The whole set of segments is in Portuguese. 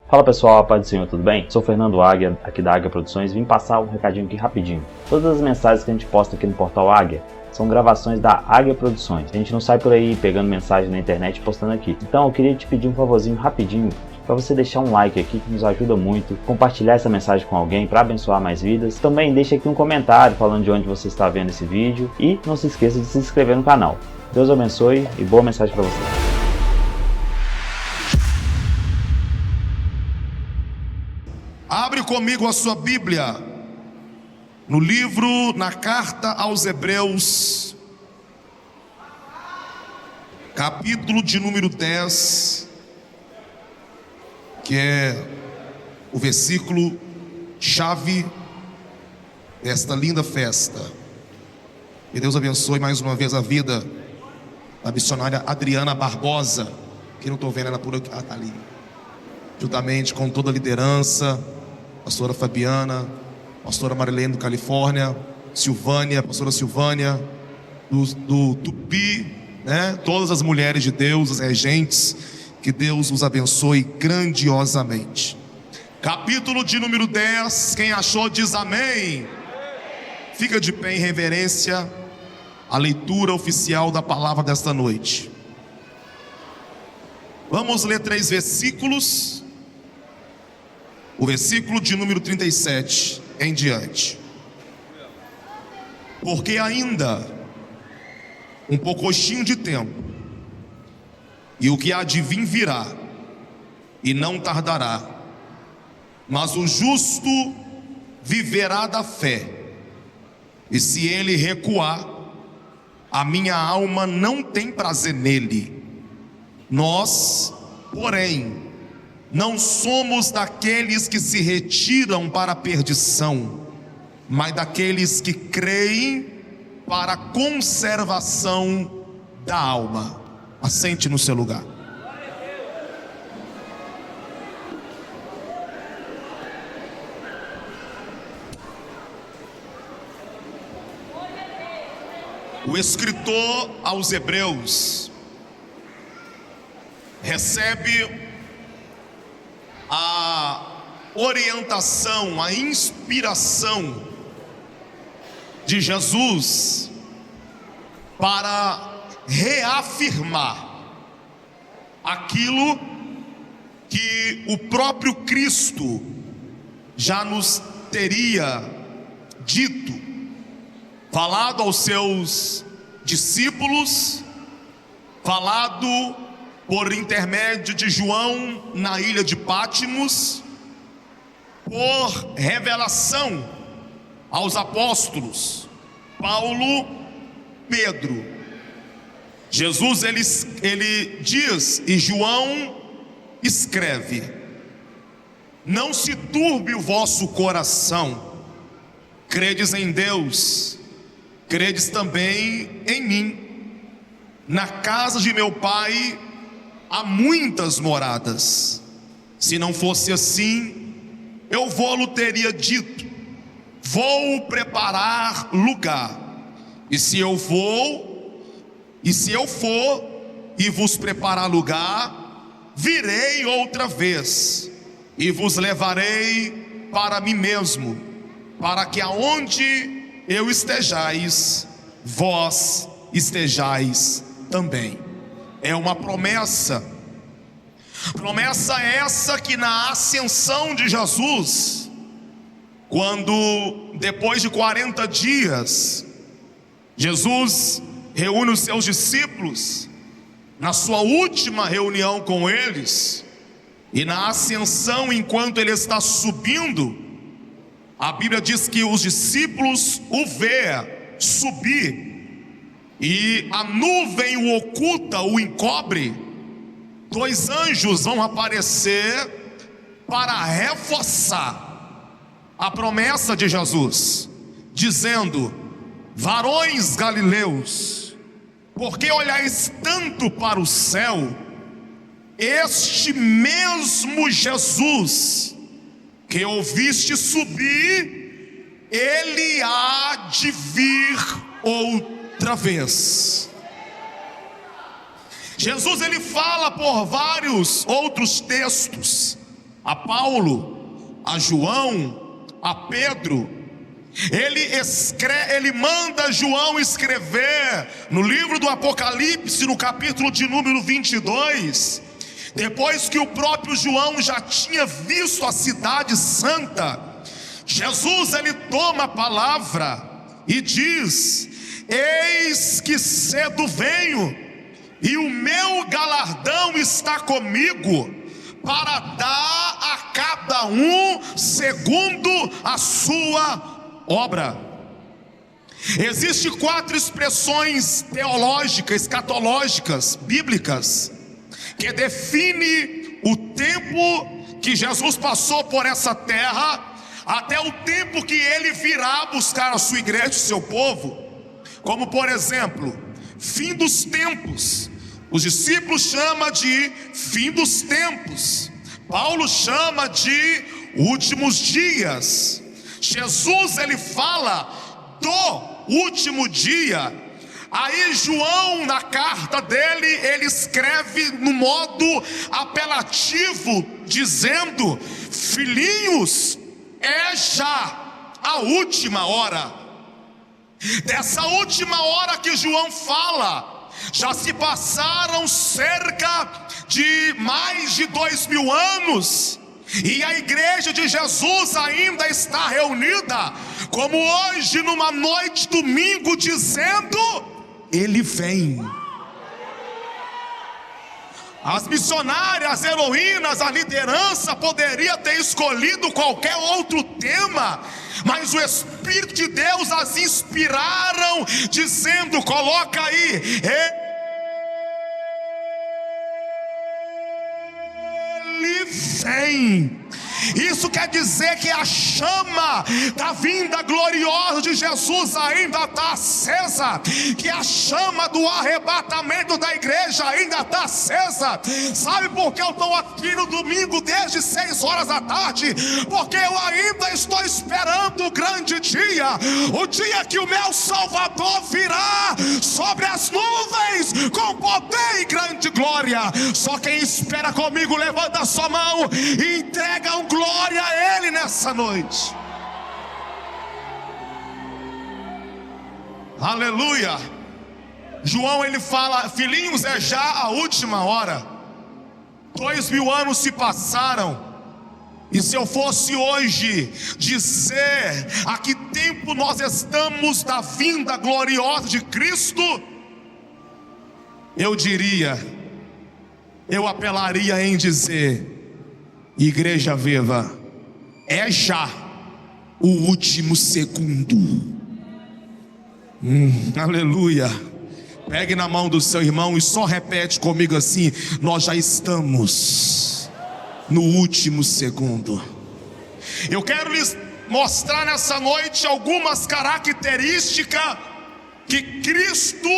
Fala pessoal, a paz do Senhor, tudo bem? Sou Fernando Águia, aqui da Águia Produções, vim passar um recadinho aqui rapidinho. Todas as mensagens que a gente posta aqui no portal Águia são gravações da Águia Produções. A gente não sai por aí pegando mensagem na internet e postando aqui. Então eu queria te pedir um favorzinho rapidinho para você deixar um like aqui que nos ajuda muito, compartilhar essa mensagem com alguém para abençoar mais vidas. Também deixa aqui um comentário falando de onde você está vendo esse vídeo e não se esqueça de se inscrever no canal. Deus abençoe e boa mensagem para você. Abre comigo a sua Bíblia no livro, na carta aos Hebreus, capítulo de número 10, que é o versículo chave desta linda festa. Que Deus abençoe mais uma vez a vida da missionária Adriana Barbosa, que não estou vendo ela por aqui, tá ali, juntamente com toda a liderança, pastora Fabiana, pastora Marilene do Califórnia, Silvânia, pastora Silvânia do Tupi, né? Todas as mulheres de Deus, as regentes, que Deus os abençoe grandiosamente. Capítulo de número 10, quem achou diz amém. Fica de pé em reverência à leitura oficial da palavra desta noite. Vamos ler 3 versículos. O versículo de número 37 em diante. Porque ainda um pouquinho de tempo, e o que há de vir virá, e não tardará, mas o justo viverá da fé, e se ele recuar, a minha alma não tem prazer nele. Nós, porém, não somos daqueles que se retiram para a perdição, mas daqueles que creem para a conservação da alma. Assente no seu lugar. O escritor aos Hebreus recebe a orientação, a inspiração de Jesus para reafirmar aquilo que o próprio Cristo já nos teria dito, falado aos seus discípulos, falado por intermédio de João na ilha de Pátimos, por revelação aos apóstolos Paulo, Pedro. Jesus ele diz, e João escreve: não se turbe o vosso coração, credes em Deus, credes também em mim. Na casa de meu Pai há muitas moradas. Se não fosse assim, eu vou-lhe teria dito: vou preparar lugar. E se eu for e vos preparar lugar, virei outra vez e vos levarei para mim mesmo, para que aonde eu estejais, vós estejais também. É uma promessa essa que na ascensão de Jesus, quando depois de 40 dias, Jesus reúne os seus discípulos, na sua última reunião com eles, e na ascensão, enquanto ele está subindo, a Bíblia diz que os discípulos o vê subir, e a nuvem o oculta, o encobre. 2 anjos vão aparecer para reforçar a promessa de Jesus, dizendo: varões galileus, por que olhais tanto para o céu? Este mesmo Jesus que ouviste subir, ele há de vir outra vez. Jesus ele fala por vários outros textos a Paulo, a João, a Pedro. Ele manda João escrever no livro do Apocalipse, no capítulo de número 22, depois que o próprio João já tinha visto a cidade santa. Jesus, ele toma a palavra e diz: eis que cedo venho, e o meu galardão está comigo, para dar a cada um segundo a sua obra. Existem 4 expressões teológicas, escatológicas, bíblicas, que define o tempo que Jesus passou por essa terra, até o tempo que ele virá buscar a sua igreja, o seu povo. Como por exemplo, fim dos tempos. Os discípulos chamam de fim dos tempos. Paulo chama de últimos dias. Jesus, ele fala do último dia. Aí João, na carta dele, ele escreve no modo apelativo, dizendo: filhinhos, é já a última hora. Dessa última hora que João fala, já se passaram cerca de mais de 2000 anos, e a igreja de Jesus ainda está reunida, como hoje numa noite de domingo, dizendo: ele vem. As missionárias, as heroínas, a liderança poderia ter escolhido qualquer outro tema, mas o Espírito de Deus as inspiraram, dizendo: coloca aí, ele vem. Isso quer dizer que a chama da vinda gloriosa de Jesus ainda está acesa, que a chama do arrebatamento da igreja ainda está acesa. Sabe por que eu estou aqui no domingo desde 6 horas da tarde? Porque eu ainda estou esperando o grande dia, o dia que o meu Salvador virá sobre as nuvens com poder e grande glória. Só quem espera comigo, levanta a sua mão e entrega um glória a Ele nessa noite. Aleluia. João, ele fala: filhinhos, é já a última hora. 2000 anos se passaram, e se eu fosse hoje dizer a que tempo nós estamos da vinda gloriosa de Cristo, eu apelaria em dizer: igreja viva, é já o último segundo. Aleluia. Pegue na mão do seu irmão e só repete comigo assim: nós já estamos no último segundo. Eu quero lhes mostrar nessa noite algumas características que Cristo,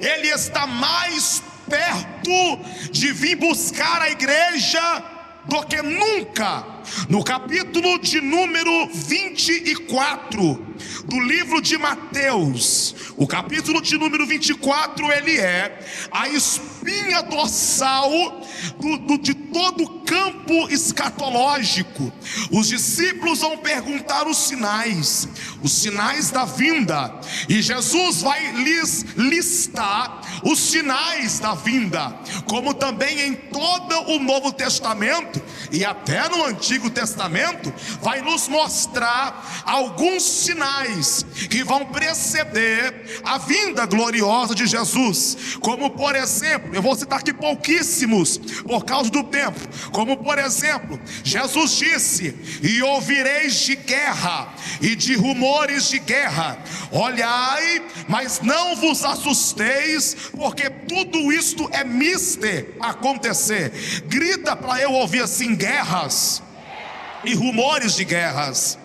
ele está mais perto de vir buscar a igreja do que nunca. No capítulo de número 24 do livro de Mateus, o capítulo de número 24, ele é a espinha dorsal de todo o campo escatológico. Os discípulos vão perguntar os sinais da vinda, e Jesus vai lhes listar os sinais da vinda, como também em todo o Novo Testamento e até no Antigo Testamento, vai nos mostrar alguns sinais que vão preceder a vinda gloriosa de Jesus. Como por exemplo, eu vou citar aqui pouquíssimos por causa do tempo. Como por exemplo, Jesus disse: e ouvireis de guerra e de rumores de guerra. Olhai, mas não vos assusteis, porque tudo isto é mister acontecer. Grita para eu ouvir assim: guerras e rumores de guerras.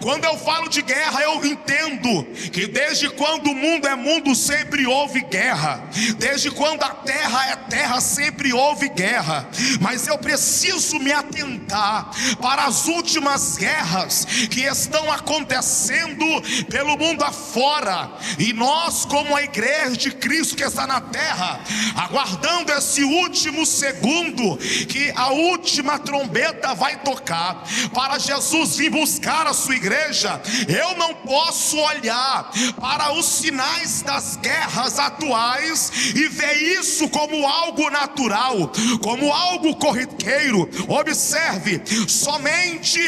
Quando eu falo de guerra, eu entendo que desde quando o mundo é mundo, sempre houve guerra. Desde quando a terra é terra, sempre houve guerra. Mas eu preciso me atentar para as últimas guerras que estão acontecendo pelo mundo afora. E nós, como a igreja de Cristo que está na terra, aguardando esse último segundo, que a última trombeta vai tocar, para Jesus vir buscar a sua igreja, eu não posso olhar para os sinais das guerras atuais e ver isso como algo natural, como algo corriqueiro. Observe, somente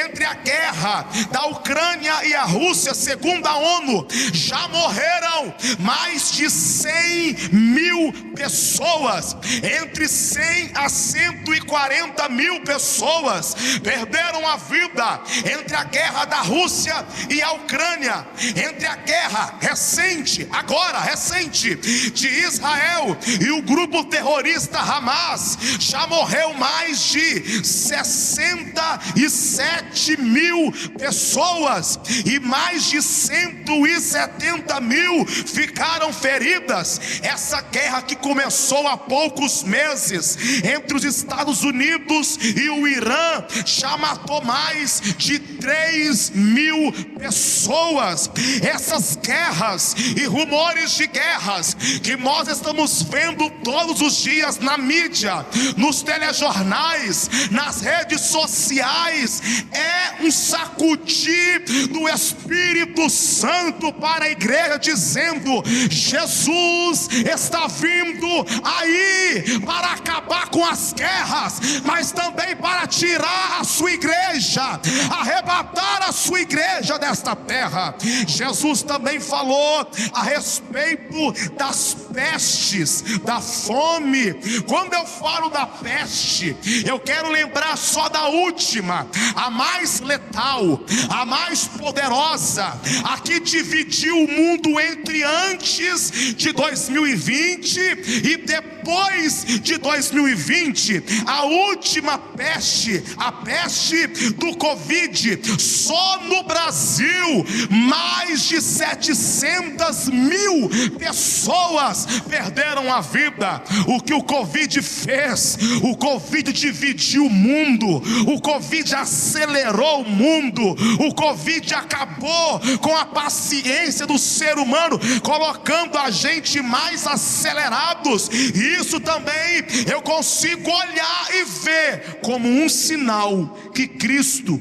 entre a guerra da Ucrânia e a Rússia, segundo a ONU, já morreram mais de 100 mil pessoas. Entre 100 a 140 mil pessoas perderam a vida entre a guerra da Rússia e a Ucrânia, entre a guerra recente, agora recente, de Israel e o grupo terrorista Hamas. Já morreu mais de 67 mil pessoas e mais de 170 mil ficaram feridas. Essa guerra que começou há poucos meses entre os Estados Unidos e o Irã já matou mais de 3 mil pessoas. Essas guerras e rumores de guerras que nós estamos vendo todos os dias na mídia, nos telejornais, nas redes sociais, é um sacudir do Espírito Santo para a igreja, dizendo: Jesus está vindo aí para acabar com as guerras, mas também para tirar a sua igreja, arrebatar a sua igreja desta terra. Jesus também falou a respeito das pestes, da fome. Quando eu falo da peste, eu quero lembrar só da última, a mais letal, a mais poderosa, a que dividiu o mundo entre antes de 2020 e depois de 2020. A última peste, a peste do Covid. Só no Brasil, mais de 700 mil pessoas perderam a vida. O que o Covid fez? O Covid dividiu o mundo, o Covid acelerou o mundo, o Covid acabou com a paciência do ser humano, colocando a gente mais acelerados. E isso também eu consigo olhar e ver como um sinal que Cristo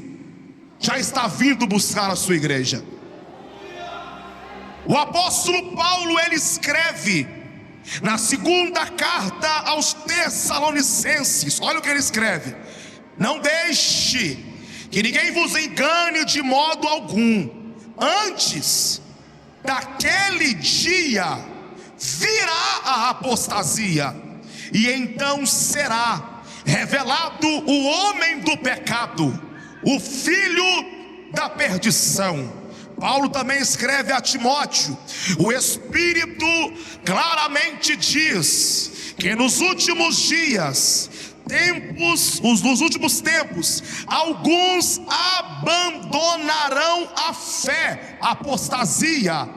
já está vindo buscar a sua igreja. O apóstolo Paulo, ele escreve na segunda carta aos Tessalonicenses, olha o que ele escreve: não deixe que ninguém vos engane de modo algum, antes daquele dia virá a apostasia, e então será revelado o homem do pecado, o filho da perdição. Paulo também escreve a Timóteo: o Espírito claramente diz que nos últimos dias, nos últimos tempos, alguns abandonarão a fé, apostasia,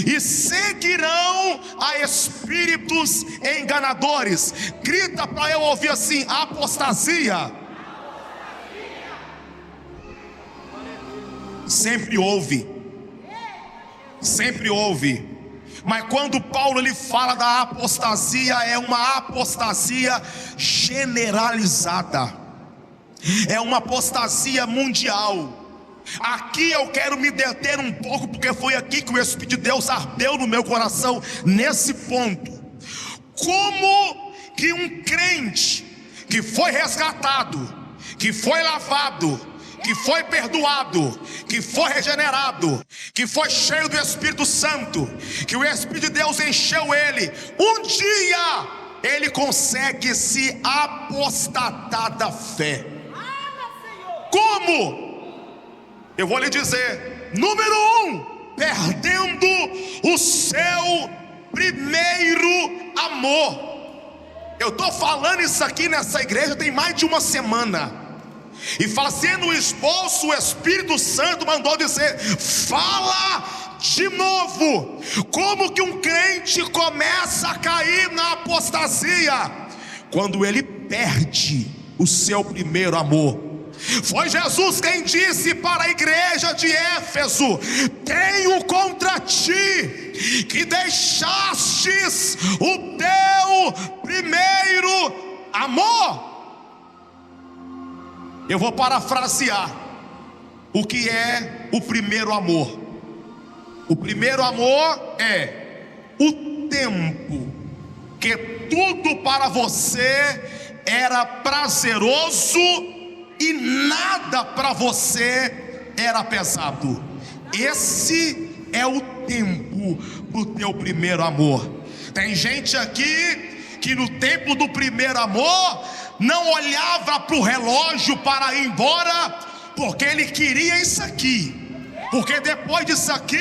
e seguirão a espíritos enganadores. Grita para eu ouvir assim: apostasia. Sempre houve, sempre houve. Mas quando Paulo ele fala da apostasia, é uma apostasia generalizada, é uma apostasia mundial. Aqui eu quero me deter um pouco, porque foi aqui que o Espírito de Deus ardeu no meu coração, nesse ponto. Como que um crente que foi resgatado, que foi lavado, que foi perdoado, que foi regenerado, que foi cheio do Espírito Santo, que o Espírito de Deus encheu ele, um dia ele consegue se apostatar da fé? Como? Eu vou lhe dizer: número 1, perdendo o seu primeiro amor. Eu estou falando isso aqui nessa igreja tem mais de uma semana. E fazendo o esboço, o Espírito Santo mandou dizer: fala de novo. Como que um crente começa a cair na apostasia? Quando ele perde o seu primeiro amor. Foi Jesus quem disse para a igreja de Éfeso: tenho contra ti que deixastes o teu primeiro amor. Eu vou parafrasear o que é o primeiro amor. O primeiro amor é o tempo que tudo para você era prazeroso e nada para você era pesado. Esse é o tempo do teu primeiro amor. Tem gente aqui que no tempo do primeiro amor não olhava para o relógio para ir embora, porque ele queria isso aqui. Porque depois disso aqui,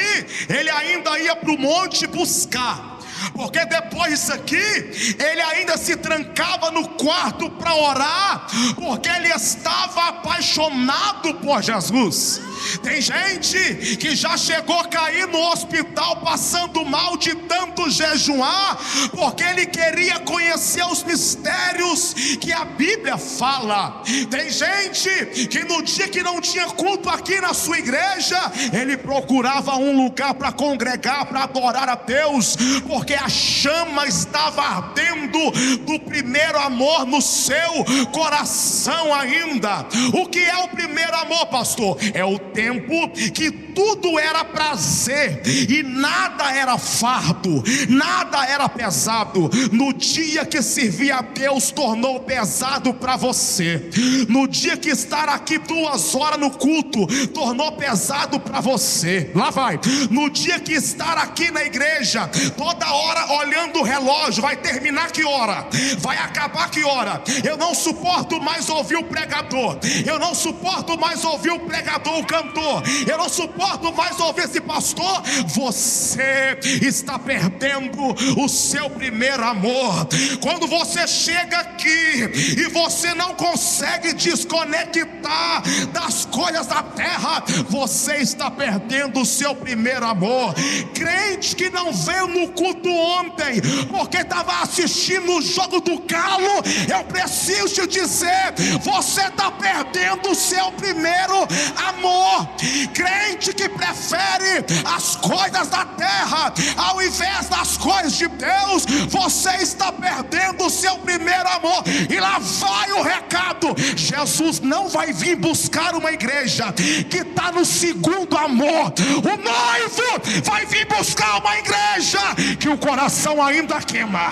ele ainda ia para o monte buscar. Porque depois disso aqui, ele ainda se trancava no quarto para orar, porque ele estava apaixonado por Jesus. Tem gente que já chegou a cair no hospital passando mal de tanto jejuar, porque ele queria conhecer os mistérios que a Bíblia fala. Tem gente que no dia que não tinha culto aqui na sua igreja, ele procurava um lugar para congregar, para adorar a Deus, porque a chama estava ardendo do primeiro amor no seu coração ainda. O que é o primeiro amor, pastor? É o tempo que tudo era prazer e nada era fardo, nada era pesado. No dia que servir a Deus tornou pesado para você. No dia que estar aqui 2 horas no culto tornou pesado para você. Lá vai. No dia que estar aqui na igreja toda hora olhando o relógio, vai terminar que hora? Vai acabar que hora? Eu não suporto mais ouvir o pregador. Eu não suporto mais ouvir o pregador, o cantor. Eu não suporto mais ouvir esse pastor. Você está perdendo o seu primeiro amor. Quando você chega aqui e você não consegue desconectar das coisas da terra, você está perdendo o seu primeiro amor. Crente que não veio no culto ontem porque estava assistindo o jogo do Galo, eu preciso te dizer: você está perdendo o seu primeiro amor. Crente que prefere as coisas da terra ao invés das coisas de Deus, você está perdendo o seu primeiro amor. E lá vai o recado: Jesus não vai vir buscar uma igreja que está no segundo amor. O noivo vai vir buscar uma igreja que o coração ainda queima,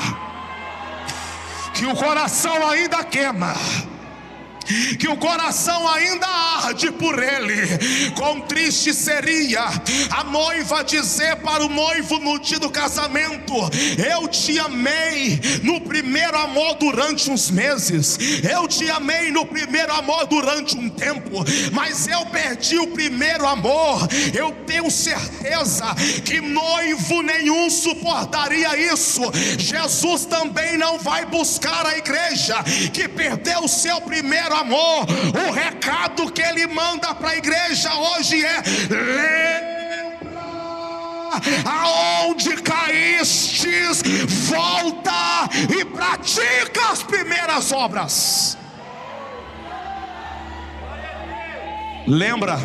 que o coração ainda queima, que o coração ainda arde por ele. Quão triste seria a noiva dizer para o noivo no dia do casamento: eu te amei no primeiro amor durante uns meses, eu te amei no primeiro amor durante um tempo, mas eu perdi o primeiro amor. Eu tenho certeza que noivo nenhum suportaria isso. Jesus também não vai buscar a igreja que perdeu o seu primeiro amor. O recado que ele manda para a igreja hoje é: lembra aonde caístes, volta e pratica as primeiras obras. Lembra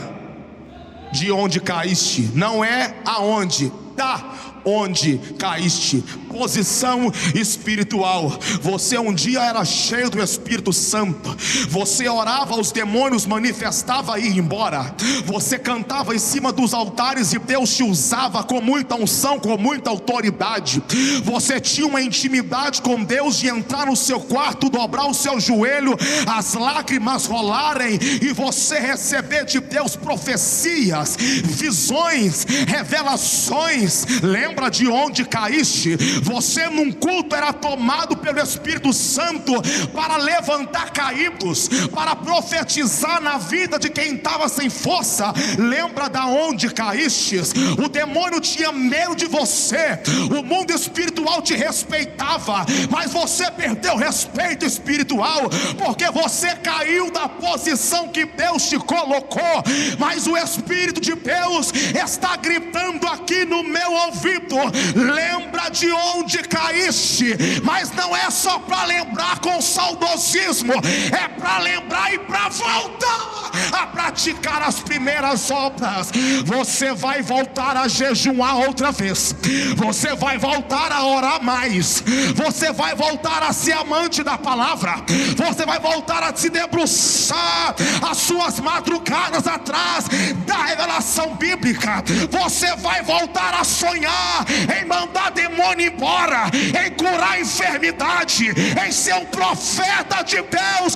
de onde caíste, não é aonde, tá? Onde caíste, posição espiritual. Você um dia era cheio do Espírito Santo, você orava, os demônios manifestavam e ia embora. Você cantava em cima dos altares e Deus te usava com muita unção, com muita autoridade. Você tinha uma intimidade com Deus de entrar no seu quarto, dobrar o seu joelho, as lágrimas rolarem e você receber de Deus profecias, visões, revelações. Lembra lembra de onde caíste? Você num culto era tomado pelo Espírito Santo para levantar caídos, para profetizar na vida de quem estava sem força. Lembra da onde caíste? O demônio tinha medo de você, o mundo espiritual te respeitava, mas você perdeu o respeito espiritual, porque você caiu da posição que Deus te colocou. Mas o Espírito de Deus está gritando aqui no meu ouvido: lembra de onde caíste. Mas não é só para lembrar com saudosismo, é para lembrar e para voltar a praticar as primeiras obras. Você vai voltar a jejuar outra vez, você vai voltar a orar mais, você vai voltar a ser amante da palavra, você vai voltar a se debruçar as suas madrugadas atrás da revelação bíblica. Você vai voltar a sonhar em mandar demônio embora, em curar a enfermidade, em ser um profeta de Deus.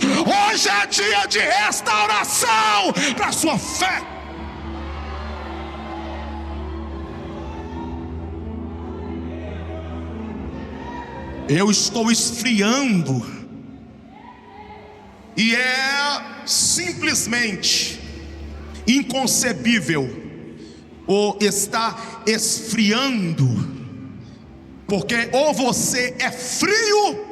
Hoje é dia de restauração para a sua fé. Eu estou esfriando, e é simplesmente inconcebível ou está esfriando, porque ou você é frio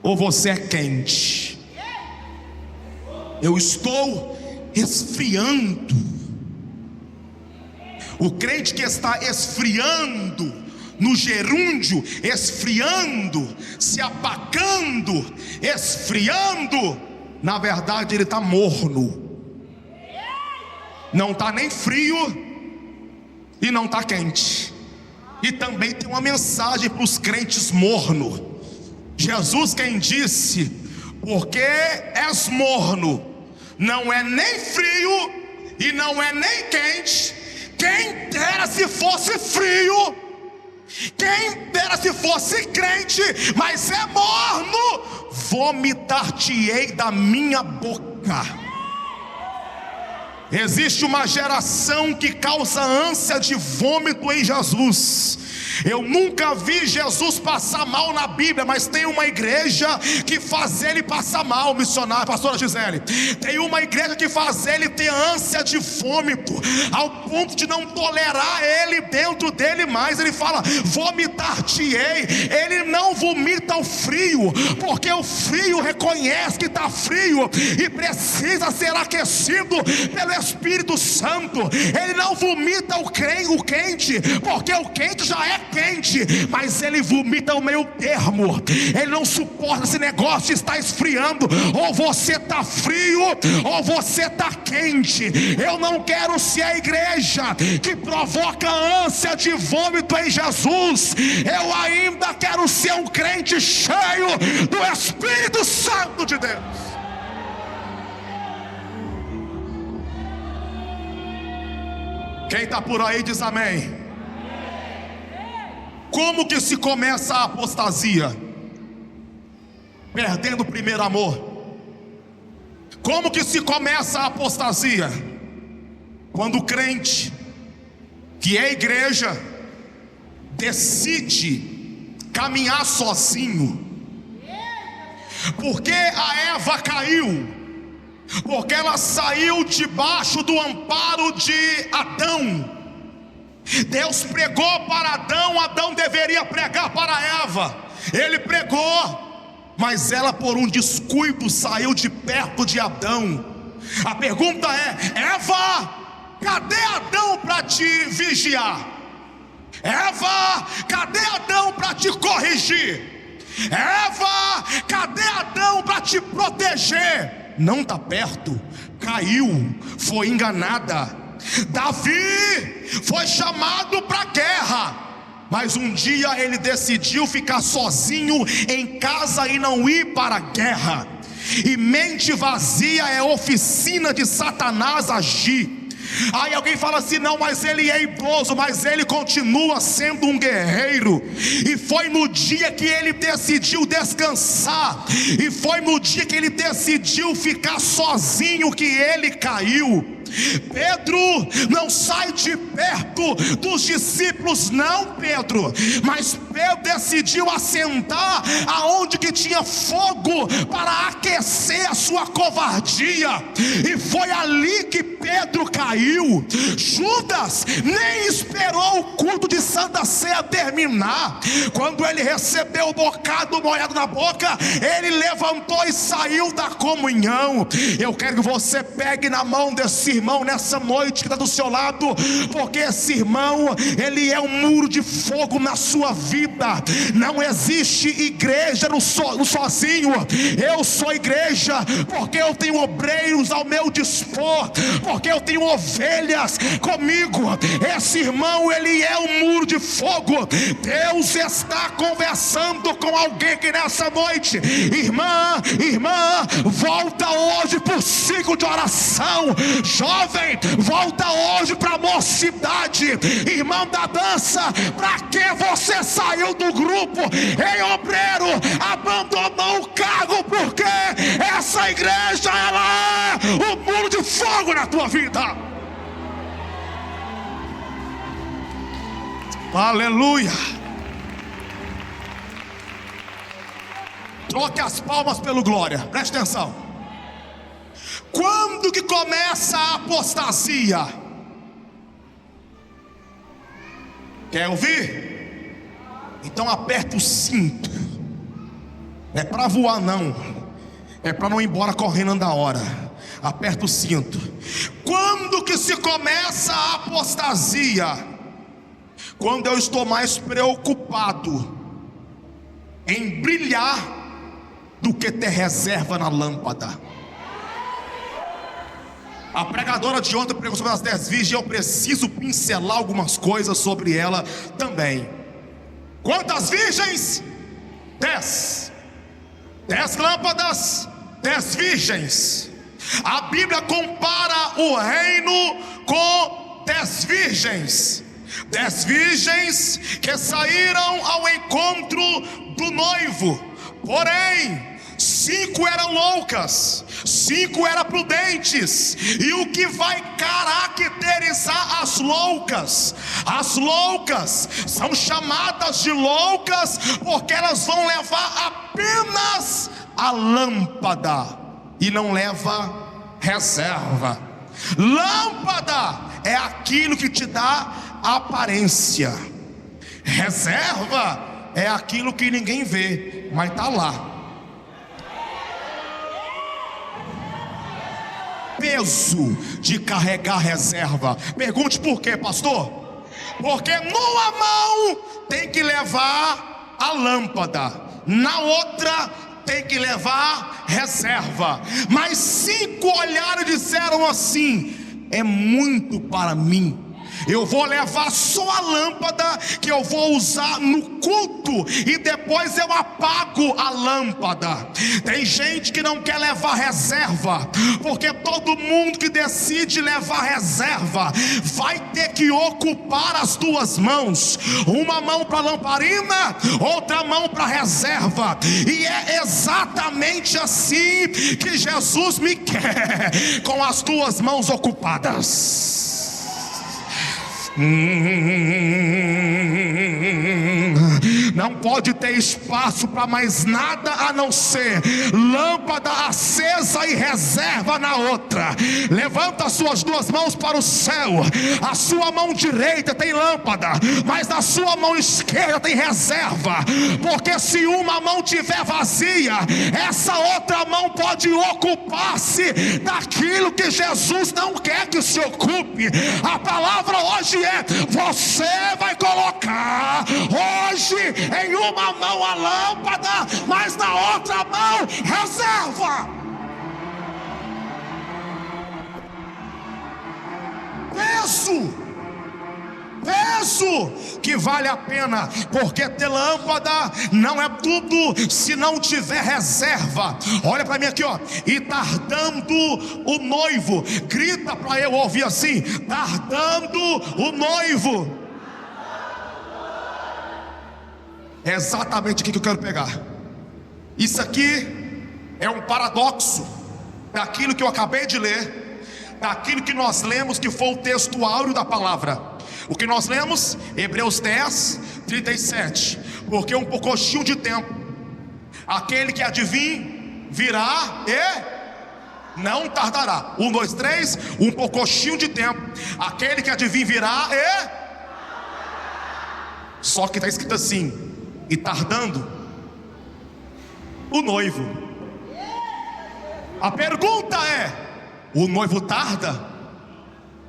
ou você é quente. Eu estou esfriando. O crente que está esfriando no gerúndio, esfriando, se apagando, esfriando, na verdade ele está morno. Não está nem frio e não está quente. E também tem uma mensagem para os crentes mornos. Jesus quem disse: porque és morno, não é nem frio e não é nem quente. Quem dera se fosse frio, quem dera se fosse crente, mas é morno. Vomitar-te-ei da minha boca. Existe uma geração que causa ânsia de vômito em Jesus. Eu nunca vi Jesus passar mal na Bíblia, mas tem uma igreja que faz ele passar mal, missionário, pastora Gisele. Tem uma igreja que faz ele ter ânsia de vômito, ao ponto de não tolerar ele dentro dele mais. Ele fala: vomitar-te-ei. Ele não vomita o frio, porque o frio reconhece que está frio e precisa ser aquecido pelo Espírito Santo. Ele não vomita o quente, porque o quente já é quente, mas ele vomita o meio termo. Ele não suporta esse negócio de estar esfriando. Ou você está frio ou você está quente. Eu não quero ser a igreja que provoca ânsia de vômito em Jesus. Eu ainda quero ser um crente cheio do Espírito Santo de Deus. Quem está por aí diz amém. Como que se começa a apostasia? Perdendo o primeiro amor. Como que se começa a apostasia? Quando o crente, que é igreja, decide caminhar sozinho. Porque a Eva caiu, porque ela saiu debaixo do amparo de Adão. Deus pregou para Adão, Adão deveria pregar para Eva. Ele pregou, mas ela por um descuido saiu de perto de Adão. A pergunta é: Eva, cadê Adão para te vigiar? Eva, cadê Adão para te corrigir? Eva, cadê Adão para te proteger? Não está perto, caiu, foi enganada. Davi foi chamado para a guerra, mas um dia ele decidiu ficar sozinho em casa e não ir para a guerra. E mente vazia é oficina de Satanás agir. Aí alguém fala assim: não, mas ele é idoso, mas ele continua sendo um guerreiro. E foi no dia que ele decidiu descansar, e foi no dia que ele decidiu ficar sozinho que ele caiu. Pedro não sai de perto dos discípulos, não, Pedro, mas Pedro decidiu assentar aonde que tinha fogo para aquecer a sua covardia, e foi ali que Pedro caiu. Judas nem esperou o culto de Santa Ceia terminar. Quando ele recebeu o bocado molhado na boca, ele levantou e saiu da comunhão. Eu quero que você pegue na mão desse irmão nessa noite que está do seu lado, porque esse irmão, ele é um muro de fogo na sua vida. Não existe igreja no sozinho. Eu sou igreja porque eu tenho obreiros ao meu dispor, porque eu tenho ovelhas comigo. Esse irmão, ele é um muro de fogo. Deus está conversando com alguém aqui nessa noite. Irmã, volta hoje para o ciclo de oração. Jovem, volta hoje para a mocidade. Irmão da dança, para que você saiu do grupo? Ei, obreiro, abandonou o cargo, porque essa igreja, ela é um muro de fogo na tua vida. Aleluia. Troque as palmas pelo glória. Preste atenção. Quando que começa a apostasia? Quer ouvir? Então aperta o cinto. Não é para voar não, é para não ir embora correndo da hora. Aperta o cinto. Quando que se começa a apostasia? Quando eu estou mais preocupado em brilhar do que ter reserva na lâmpada. A pregadora de ontem pregou sobre as 10 virgens. Eu preciso pincelar algumas coisas sobre ela também. Quantas virgens? 10. 10 lâmpadas, 10 virgens. A Bíblia compara o reino com 10 virgens. 10 virgens que saíram ao encontro do noivo. Porém, 5 eram loucas, 5 eram prudentes. E o que vai caracterizar as loucas? As loucas são chamadas de loucas porque elas vão levar apenas a lâmpada e não leva reserva. Lâmpada é aquilo que te dá aparência. Reserva é aquilo que ninguém vê, mas está lá. Peso de carregar reserva. Pergunte por quê, pastor? Porque numa mão tem que levar a lâmpada, na outra tem que levar reserva. Mas 5 olharam e disseram assim: é muito para mim. Eu vou levar só a lâmpada, que eu vou usar no culto, e depois eu apago a lâmpada. Tem gente que não quer levar reserva, porque todo mundo que decide levar reserva vai ter que ocupar as 2 mãos, uma mão para lamparina, outra mão para reserva. E é exatamente assim que Jesus me quer, com as 2 mãos ocupadas. Não pode ter espaço para mais nada a não ser lâmpada acesa e reserva na outra. Levanta as suas 2 mãos para o céu. A sua mão direita tem lâmpada, mas na sua mão esquerda tem reserva. Porque se uma mão tiver vazia, essa outra mão pode ocupar-se daquilo que Jesus não quer que se ocupe. A palavra hoje é: você vai colocar hoje em uma mão a lâmpada, mas na outra mão reserva. Peso que vale a pena, porque ter lâmpada não é tudo se não tiver reserva. Olha para mim aqui, ó. E tardando o noivo, grita para eu ouvir assim: tardando o noivo. É exatamente o que eu quero pegar. Isso aqui é um paradoxo daquilo que eu acabei de ler, daquilo que nós lemos, que foi o texto áureo da palavra. O que nós lemos? Hebreus 10, 37. Porque um pouquinho de tempo, aquele que há de vir virá e não tardará. 1, 2, 3. Um pouquinho de tempo, aquele que há de vir virá e... Só que está escrito assim: e tardando o noivo. A pergunta é: o noivo tarda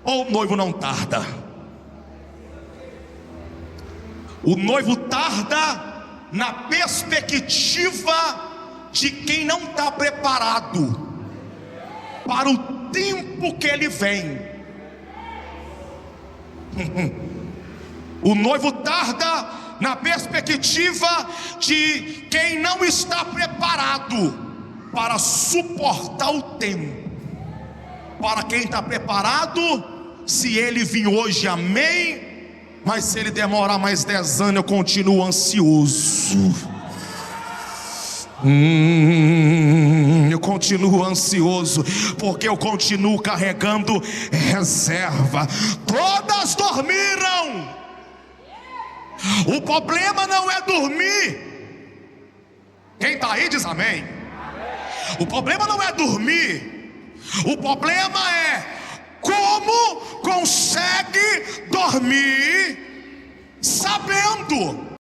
ou o noivo não tarda? O noivo tarda na perspectiva de quem não está preparado para o tempo que ele vem. O noivo tarda na perspectiva de quem não está preparado para suportar o tempo. Para quem está preparado, se ele vir hoje, amém. Mas se ele demorar mais 10 anos, eu continuo ansioso. Eu continuo ansioso, porque eu continuo carregando reserva. Todas dormiram. O problema não é dormir. Quem está aí diz amém. O problema não é dormir. O problema é como consegue dormir sabendo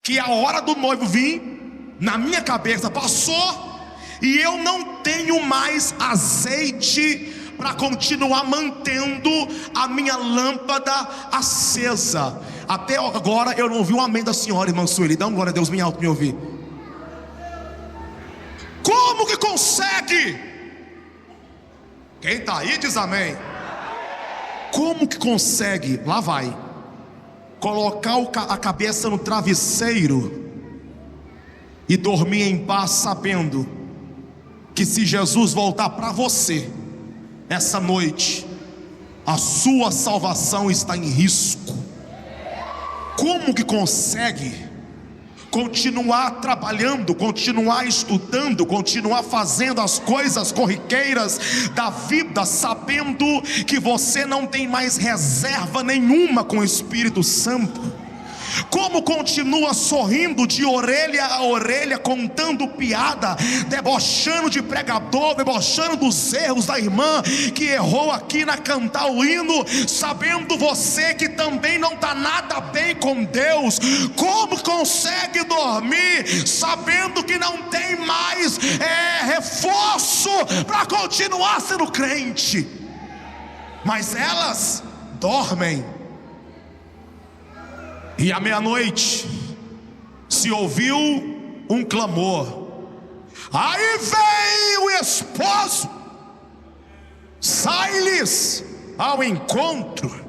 que a hora do noivo vir. Na minha cabeça passou e eu não tenho mais azeite para continuar mantendo a minha lâmpada acesa. Até agora eu não ouvi um amém da senhora, irmã Sueli. Dá um glória a Deus bem alto para me ouvir. Como que consegue? Quem está aí diz amém. Como que consegue? Lá vai. Colocar a cabeça no travesseiro e dormir em paz, sabendo que se Jesus voltar para você essa noite, a sua salvação está em risco. Como que consegue continuar trabalhando, continuar estudando, continuar fazendo as coisas corriqueiras da vida, sabendo que você não tem mais reserva nenhuma com o Espírito Santo? Como continua sorrindo de orelha a orelha, contando piada, debochando de pregador, debochando dos erros da irmã que errou aqui na cantar o hino, sabendo você que também não está nada bem com Deus? Como consegue dormir sabendo que não tem mais reforço para continuar sendo crente? Mas elas dormem. E à meia-noite se ouviu um clamor. Aí veio o esposo, sai-lhes ao encontro.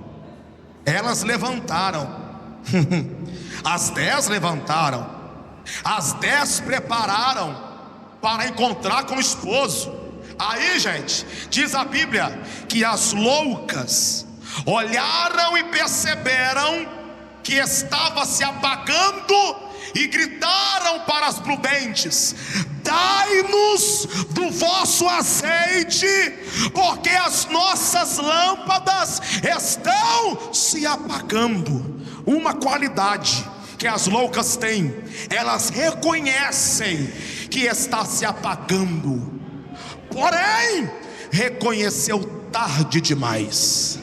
Elas levantaram. As 10 levantaram. As 10 prepararam para encontrar com o esposo. Aí, gente, diz a Bíblia que as loucas olharam e perceberam que estava se apagando e gritaram para as prudentes: dai-nos do vosso azeite, porque as nossas lâmpadas estão se apagando. Uma qualidade que as loucas têm: elas reconhecem que está se apagando, porém reconheceu tarde demais.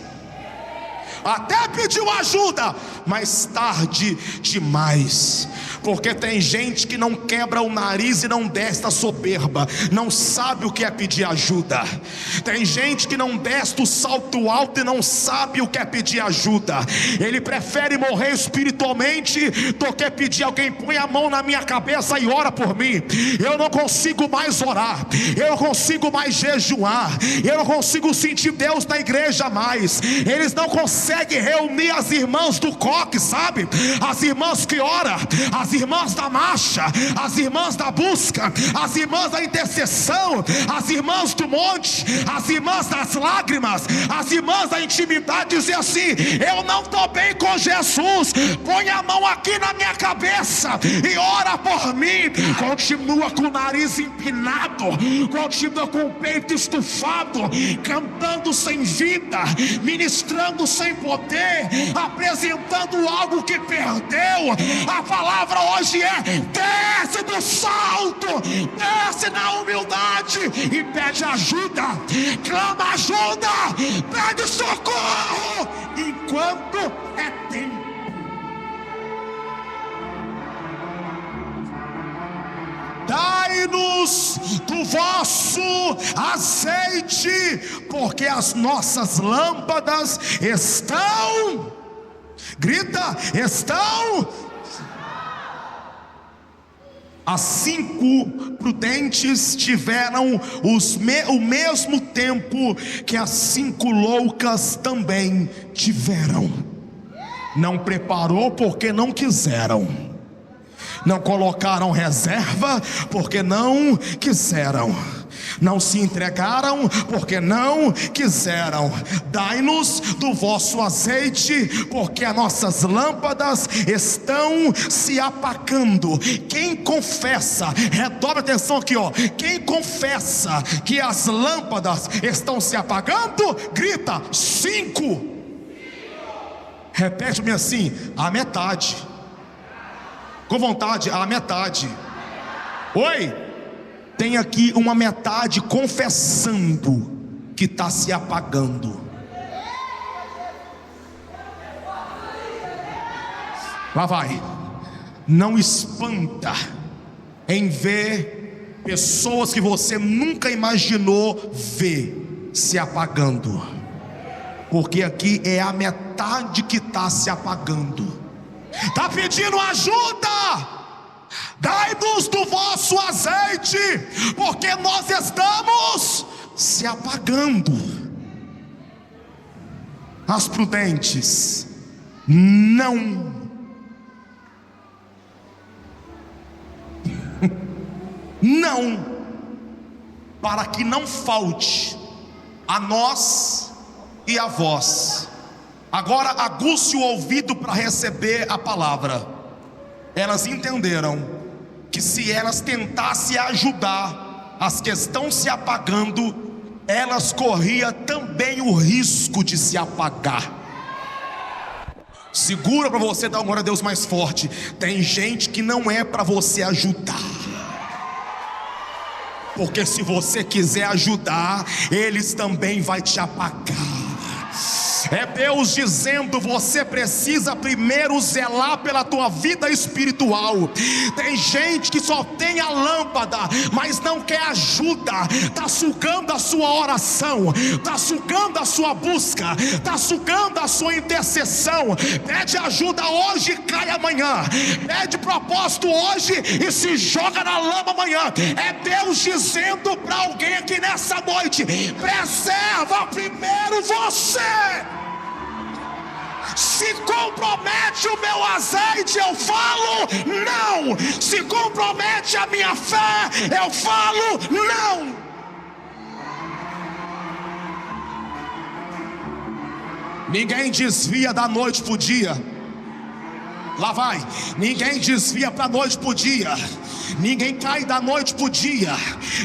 Até pediu ajuda, mas tarde demais. Porque tem gente que não quebra o nariz e não desce a soberba, não sabe o que é pedir ajuda. Tem gente que não desce o salto alto e não sabe o que é pedir ajuda. Ele prefere morrer espiritualmente do que pedir alguém: põe a mão na minha cabeça e ora por mim. Eu não consigo mais orar, eu não consigo mais jejuar, eu não consigo sentir Deus na igreja mais. Eles não conseguem reunir as irmãs do coque, sabe? As irmãs que oram, as irmãs da marcha, as irmãs da busca, as irmãs da intercessão, as irmãs do monte, as irmãs das lágrimas, as irmãs da intimidade, dizer assim: eu não estou bem com Jesus, põe a mão aqui na minha cabeça e ora por mim. Continua com o nariz empinado, continua com o peito estufado, cantando sem vida, ministrando sem poder, apresentando algo que perdeu. A palavra hoje é: desce do salto, desce na humildade e pede ajuda, clama ajuda, pede socorro, enquanto é tempo. Dai-nos do vosso azeite, porque as nossas lâmpadas estão, grita, estão. As 5 prudentes tiveram o mesmo tempo que as 5 loucas também tiveram. Não preparou porque não quiseram, não colocaram reserva porque não quiseram, não se entregaram porque não quiseram. Dai-nos do vosso azeite, porque as nossas lâmpadas estão se apagando. Quem confessa, redobre atenção aqui, ó. Quem confessa que as lâmpadas estão se apagando, grita: 5. Repete-me assim: a metade. Com vontade, a metade. Oi? Tem aqui uma metade confessando que está se apagando. Lá vai. Não espanta em ver pessoas que você nunca imaginou ver se apagando, porque aqui é a metade que está se apagando. Está pedindo ajuda? Dai-nos do vosso azeite, porque nós estamos se apagando. As prudentes não para que não falte a nós e a vós. Agora aguce o ouvido para receber a palavra. Elas entenderam que se elas tentassem ajudar as que estão se apagando, elas corriam também o risco de se apagar. Segura para você dar uma glória a Deus mais forte. Tem gente que não é para você ajudar, porque se você quiser ajudar, eles também vão te apagar. É Deus dizendo: você precisa primeiro zelar pela tua vida espiritual. Tem gente que só tem a lâmpada, mas não quer ajuda. Está sugando a sua oração, está sugando a sua busca, está sugando a sua intercessão. Pede ajuda hoje, cai amanhã. Pede propósito hoje e se joga na lama amanhã. É Deus dizendo para alguém aqui nessa noite: preserva primeiro você. Se compromete o meu azeite, eu falo não. Se compromete a minha fé, eu falo não. Ninguém desvia da noite pro dia. Lá vai. Ninguém desvia para noite pro dia. Ninguém cai da noite pro dia.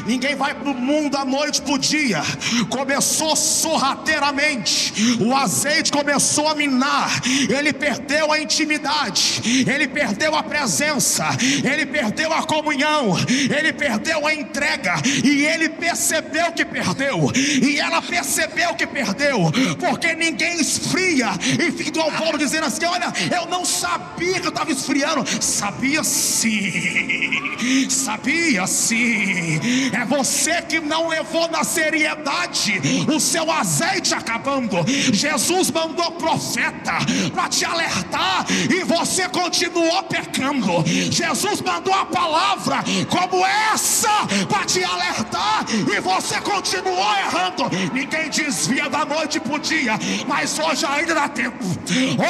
Ninguém vai pro mundo da noite pro dia. Começou sorrateiramente. O azeite começou a minar. Ele perdeu a intimidade. Ele perdeu a presença. Ele perdeu a comunhão. Ele perdeu a entrega. E ele percebeu que perdeu. E ela percebeu que perdeu. Porque ninguém esfria e fica ao ponto dizendo assim: olha, eu não sabia que eu estava esfriando. Sabia sim. Sabia sim. É você que não levou na seriedade o seu azeite acabando. Jesus mandou profeta para te alertar e você continuou pecando. Jesus mandou a palavra como essa para te alertar e você continuou errando. Ninguém desvia da noite para o dia, mas hoje ainda dá tempo.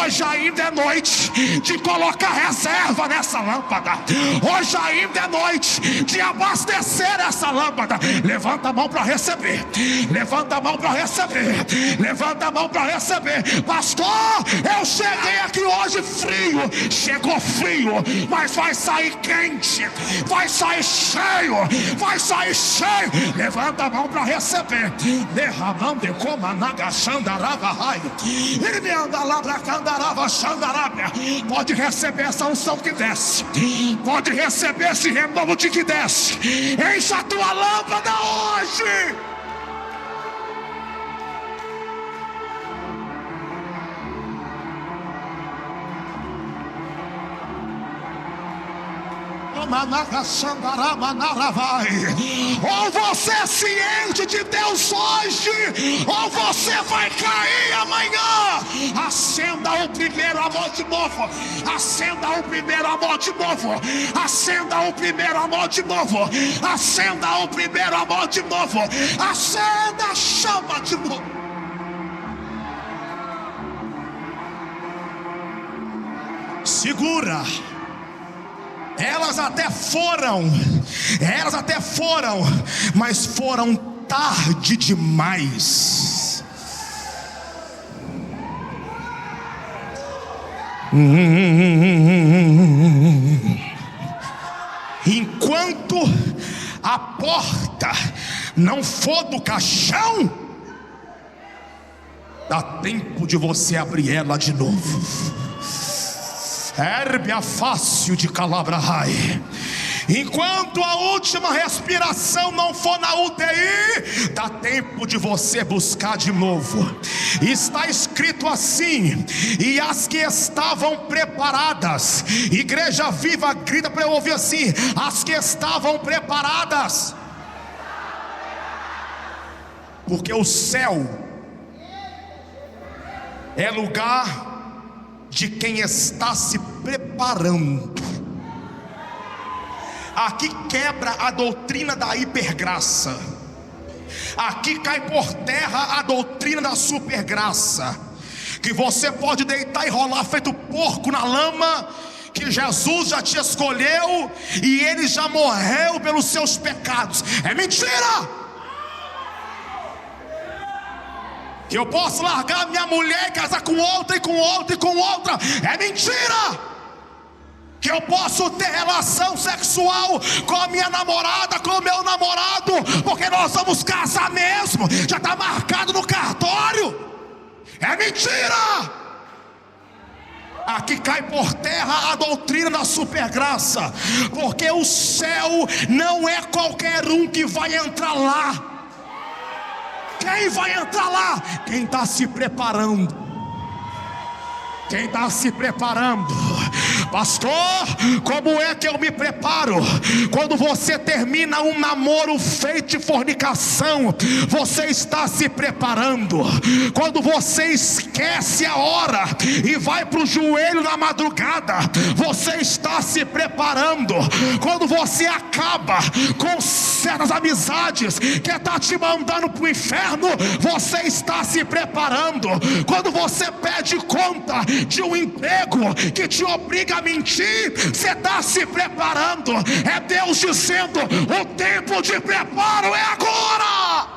Hoje ainda é noite de colocar reserva nessa lâmpada. Hoje ainda é noite de abastecer essa lâmpada. Levanta a mão para receber. Levanta a mão para receber. Levanta a mão para receber. Pastor, eu cheguei aqui hoje frio. Chegou frio, mas vai sair quente. Vai sair cheio. Vai sair cheio. Levanta a mão para receber. Derramando e coma nagashandarava raio. Ele me anda lá pra candarava xandarábia. Pode receber essa unção que desce. Pode receber esse renovo de que desce. Encha a tua lâmpada hoje. Ou você é ciente de Deus hoje, ou você vai cair amanhã. Acenda o primeiro amor de novo. Acenda o primeiro amor de novo. Acenda o primeiro amor de novo. Acenda o primeiro amor de novo. Acenda a chama de novo. Segura. Elas até foram, mas foram tarde demais. Enquanto a porta não for do caixão, dá tempo de você abrir ela de novo. Ergue a fácil de Calabrai. Enquanto a última respiração não for na UTI, dá tempo de você buscar de novo. Está escrito assim: e as que estavam preparadas. Igreja Viva, grita para eu ouvir assim: as que estavam preparadas. Porque o céu é lugar de quem está se preparando. Aqui quebra a doutrina da hipergraça. Aqui cai por terra a doutrina da supergraça, que você pode deitar e rolar feito porco na lama, que Jesus já te escolheu e Ele já morreu pelos seus pecados. É mentira! Que eu posso largar minha mulher e casar com outra e com outra e com outra. É mentira! Que eu posso ter relação sexual com a minha namorada, com o meu namorado, porque nós vamos casar mesmo. Já está marcado no cartório. É mentira! Aqui cai por terra a doutrina da supergraça, porque o céu não é qualquer um que vai entrar lá. Quem vai entrar lá? Quem está se preparando. Quem está se preparando. Pastor, como é que eu me preparo? Quando você termina um namoro feito de fornicação, você está se preparando. Quando você esquece a hora e vai para o joelho na madrugada, você está se preparando. Quando você acaba com certas amizades que está te mandando para o inferno, você está se preparando. Quando você pede conta de um emprego que te obriga a mentir, você está se preparando. É Deus dizendo: o tempo de preparo é agora.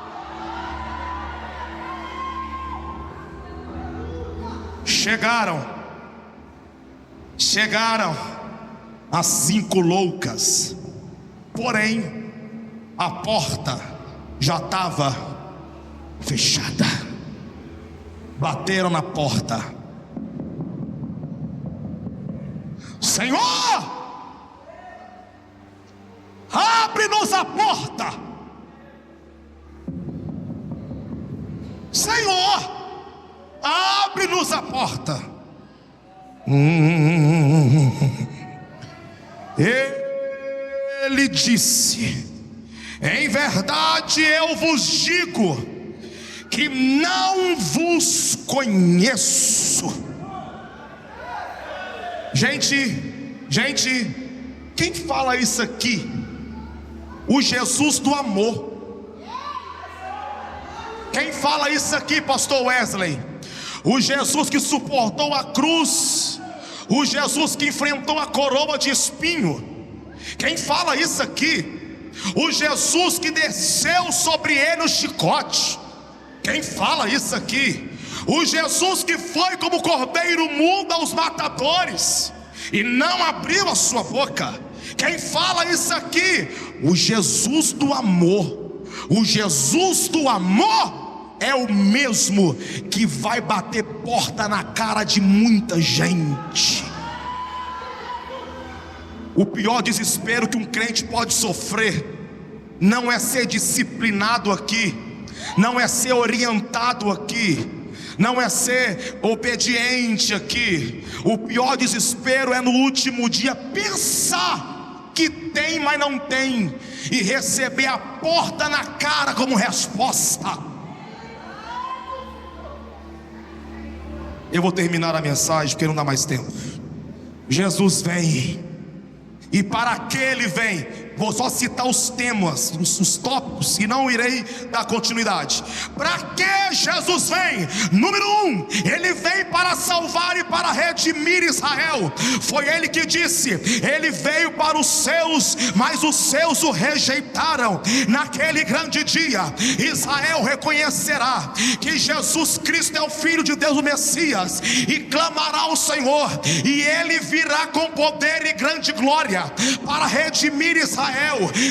Chegaram as 5 loucas, porém a porta já estava fechada. Bateram na porta. Senhor, abre-nos a porta. Senhor, abre-nos a porta. Ele disse: em verdade eu vos digo que não vos conheço. Gente, quem fala isso aqui? O Jesus do amor. Quem fala isso aqui, pastor Wesley? O Jesus que suportou a cruz, o Jesus que enfrentou a coroa de espinho. Quem fala isso aqui? O Jesus que desceu sobre ele o chicote. Quem fala isso aqui? O Jesus que foi como cordeiro mudo aos matadores e não abriu a sua boca. Quem fala isso aqui? O Jesus do amor. O Jesus do amor é o mesmo que vai bater porta na cara de muita gente. O pior desespero que um crente pode sofrer não é ser disciplinado aqui, não é ser orientado aqui, não é ser obediente aqui. O pior desespero é no último dia pensar que tem, mas não tem, e receber a porta na cara como resposta. Eu vou terminar a mensagem porque não dá mais tempo. Jesus vem, e para que ele vem? Vou só citar os temas, os tópicos, e não irei dar continuidade. Para que Jesus vem? Número 1, ele vem para salvar e para redimir Israel. Foi ele que disse: ele veio para os seus, mas os seus o rejeitaram. Naquele grande dia, Israel reconhecerá que Jesus Cristo é o Filho de Deus, o Messias, e clamará ao Senhor, e ele virá com poder e grande glória para redimir Israel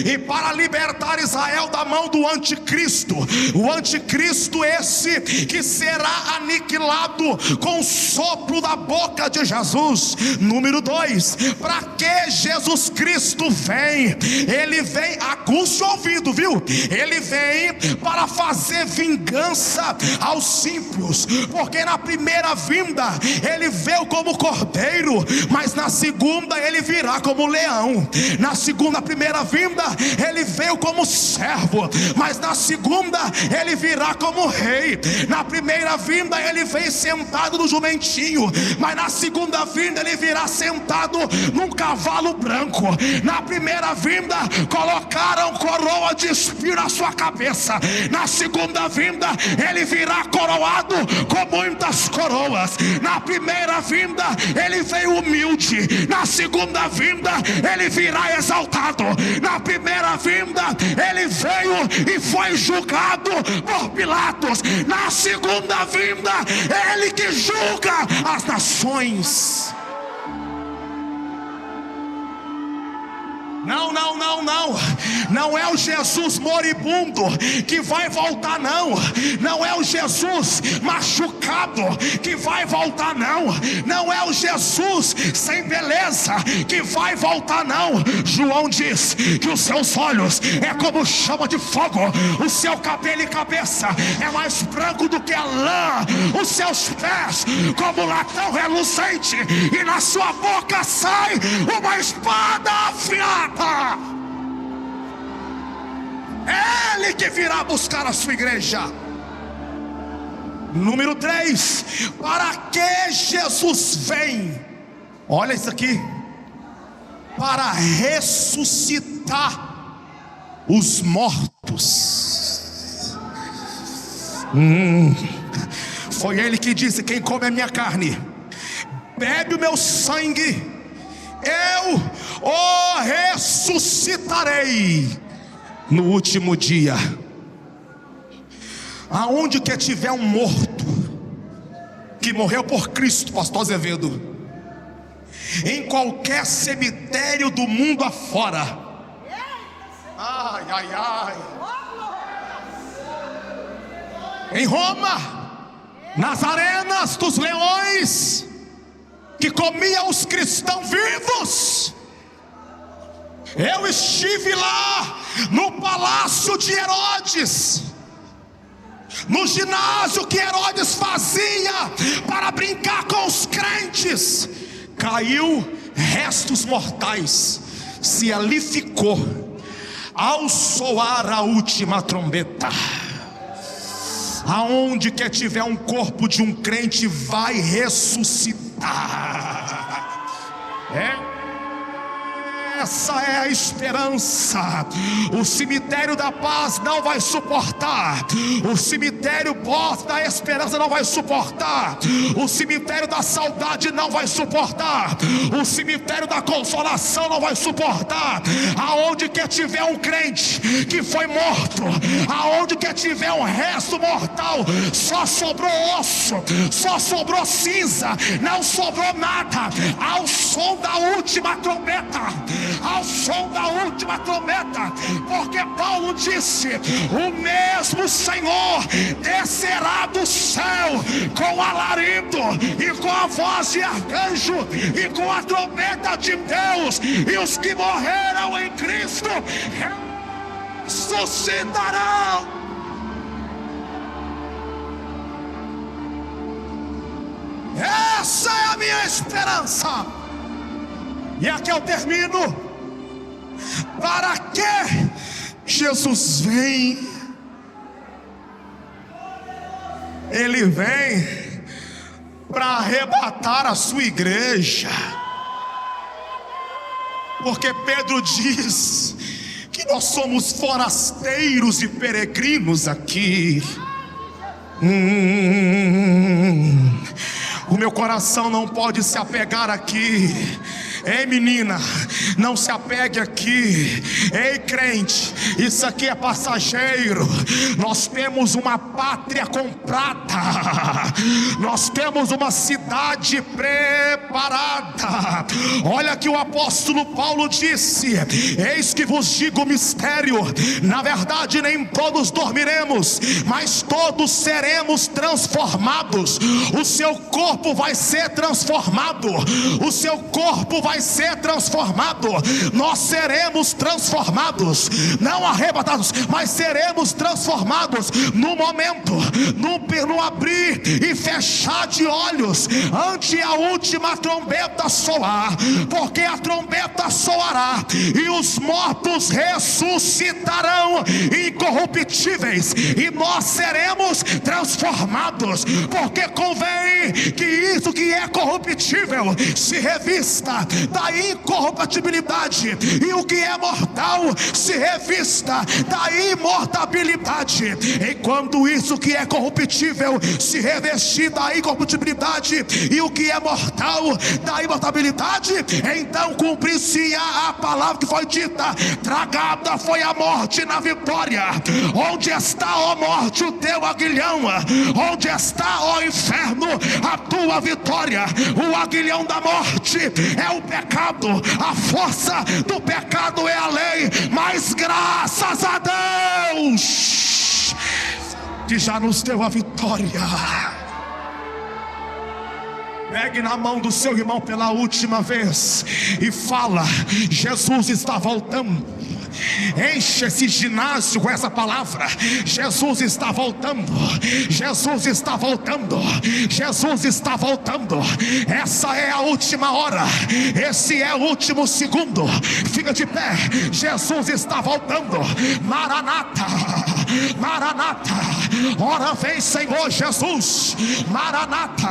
e para libertar Israel da mão do anticristo. O anticristo esse que será aniquilado com o sopro da boca de Jesus. Número 2, para que Jesus Cristo vem? Ele vem, aguça o ouvido, viu? Ele vem para fazer vingança aos ímpios, porque na primeira vinda ele veio como cordeiro, mas na segunda ele virá como leão. Na primeira vinda ele veio como servo, mas na segunda ele virá como rei. Na primeira vinda ele veio sentado no jumentinho, mas na segunda vinda ele virá sentado num cavalo branco. Na primeira vinda colocaram coroa de espinho na sua cabeça. Na segunda vinda ele virá coroado com muitas coroas. Na primeira vinda ele veio humilde, na segunda vinda ele virá exaltado. Na primeira vinda ele veio e foi julgado por Pilatos. Na segunda vinda ele que julga as nações. Não é o Jesus moribundo que vai voltar, não é o Jesus machucado que vai voltar, não é o Jesus sem beleza que vai voltar, não. João diz que os seus olhos é como chama de fogo, o seu cabelo e cabeça é mais branco do que a lã, os seus pés como latão reluzente, e na sua boca sai uma espada afiada. Ele que virá buscar a sua igreja. Número 3, para que Jesus vem? Olha isso aqui: para ressuscitar os mortos. Foi ele que disse: quem come a minha carne, bebe o meu sangue, eu o ressuscitarei no último dia. Aonde que tiver um morto que morreu por Cristo, pastor Azevedo, em qualquer cemitério do mundo afora, em Roma, nas arenas dos leões que comia os cristãos vivos, eu estive lá no palácio de Herodes, no ginásio que Herodes fazia para brincar com os crentes. Caiu restos mortais, se ali ficou, ao soar a última trombeta. Aonde quer tiver um corpo de um crente vai ressuscitar. Essa é a esperança. O cemitério da paz não vai suportar. O cemitério da esperança não vai suportar. O cemitério da saudade não vai suportar. O cemitério da consolação não vai suportar. Aonde quer tiver um crente que foi morto, aonde quer tiver um resto mortal, só sobrou osso, só sobrou cinza, não sobrou nada. Ao som da última trombeta, ao som da última trombeta, porque Paulo disse: o mesmo Senhor descerá do céu com alarido e com a voz de arcanjo e com a trombeta de Deus, e os que morreram em Cristo ressuscitarão. Essa é a minha esperança. E aqui eu termino. Para que Jesus vem? Ele vem para arrebatar a sua igreja. Porque Pedro diz que nós somos forasteiros e peregrinos aqui. O meu coração não pode se apegar aqui. Ei, menina, não se apegue aqui. Ei, crente, isso aqui é passageiro. Nós temos uma pátria comprada. Nós temos uma cidade preparada. Olha que o apóstolo Paulo disse: eis que vos digo o mistério. Na verdade nem todos dormiremos, mas todos seremos transformados. O seu corpo vai ser transformado. O seu corpo vai ser transformado. Nós seremos transformados, não arrebatados, mas seremos transformados no momento, no abrir e fechar de olhos, ante a última trombeta soar. Porque a trombeta soará e os mortos ressuscitarão incorruptíveis, e nós seremos transformados. Porque convém que isso que é corruptível se revista da incorruptibilidade, e o que é mortal se revista da imortabilidade. Enquanto isso que é corruptível se revestir da incorruptibilidade, e o que é mortal da imortabilidade, então cumprir-se-á a palavra que foi dita: tragada foi a morte na vitória. Onde está, ó morte, o teu aguilhão? Onde está, ó inferno, a tua vitória? O aguilhão da morte é o pecado, a força do pecado é a lei, mas graças a Deus que já nos deu a vitória. Pegue na mão do seu irmão pela última vez e fala: Jesus está voltando. Enche esse ginásio com essa palavra: Jesus está voltando, Jesus está voltando, Jesus está voltando. Essa é a última hora, esse é o último segundo. Fica de pé. Jesus está voltando. Maranata, Maranata, ora vem Senhor Jesus. Maranata,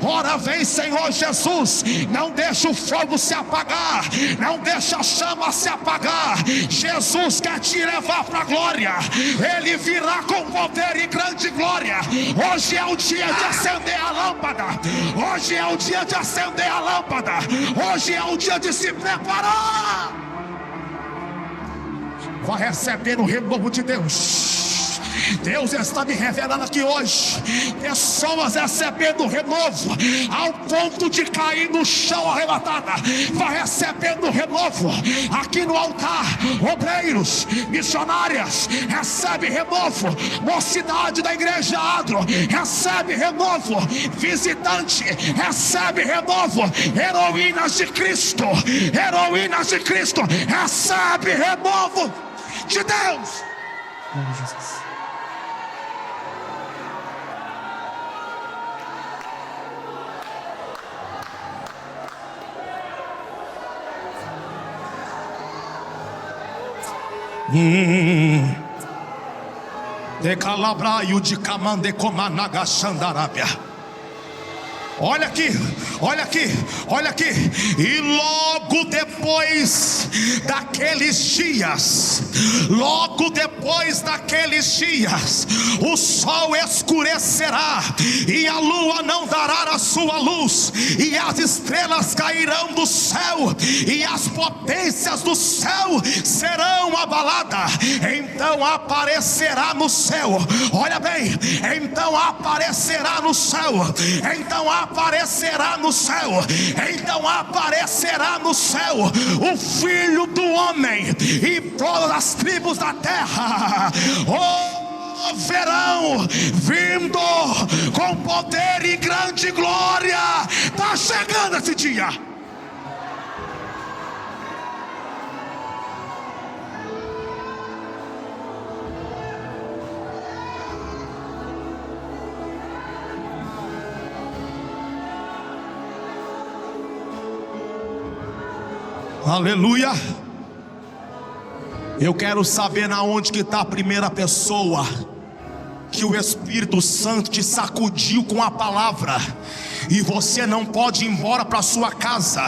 ora vem Senhor Jesus. Não deixa o fogo se apagar, não deixa a chama se apagar. Jesus quer te levar para a glória. Ele virá com poder e grande glória. Hoje é o dia de acender a lâmpada. Hoje é o dia de acender a lâmpada. Hoje é o dia de se preparar. Vai receber o renovo de Deus. Deus está me revelando aqui hoje pessoas recebendo renovo ao ponto de cair no chão arrebatada. Vai recebendo renovo aqui no altar. Obreiros, missionárias, recebe renovo. Mocidade da igreja Adro, recebe renovo. Visitante, recebe renovo. Heroínas de Cristo, heroínas de Cristo, recebe renovo de Deus. Jesus. De calabraio de camande comanaga xandarábia. Olha aqui, olha aqui, olha aqui. E logo depois daqueles dias, o sol escurecerá, e a lua não dará a sua luz, e as estrelas cairão do céu, e as potências do céu serão abaladas. Então aparecerá no céu, olha bem, então aparecerá no céu, o Filho do Homem, e todas as tribos da terra verão vindo com poder e grande glória. Está chegando esse dia. Aleluia. Eu quero saber na onde que está a primeira pessoa que o Espírito Santo te sacudiu com a palavra, e você não pode ir embora para sua casa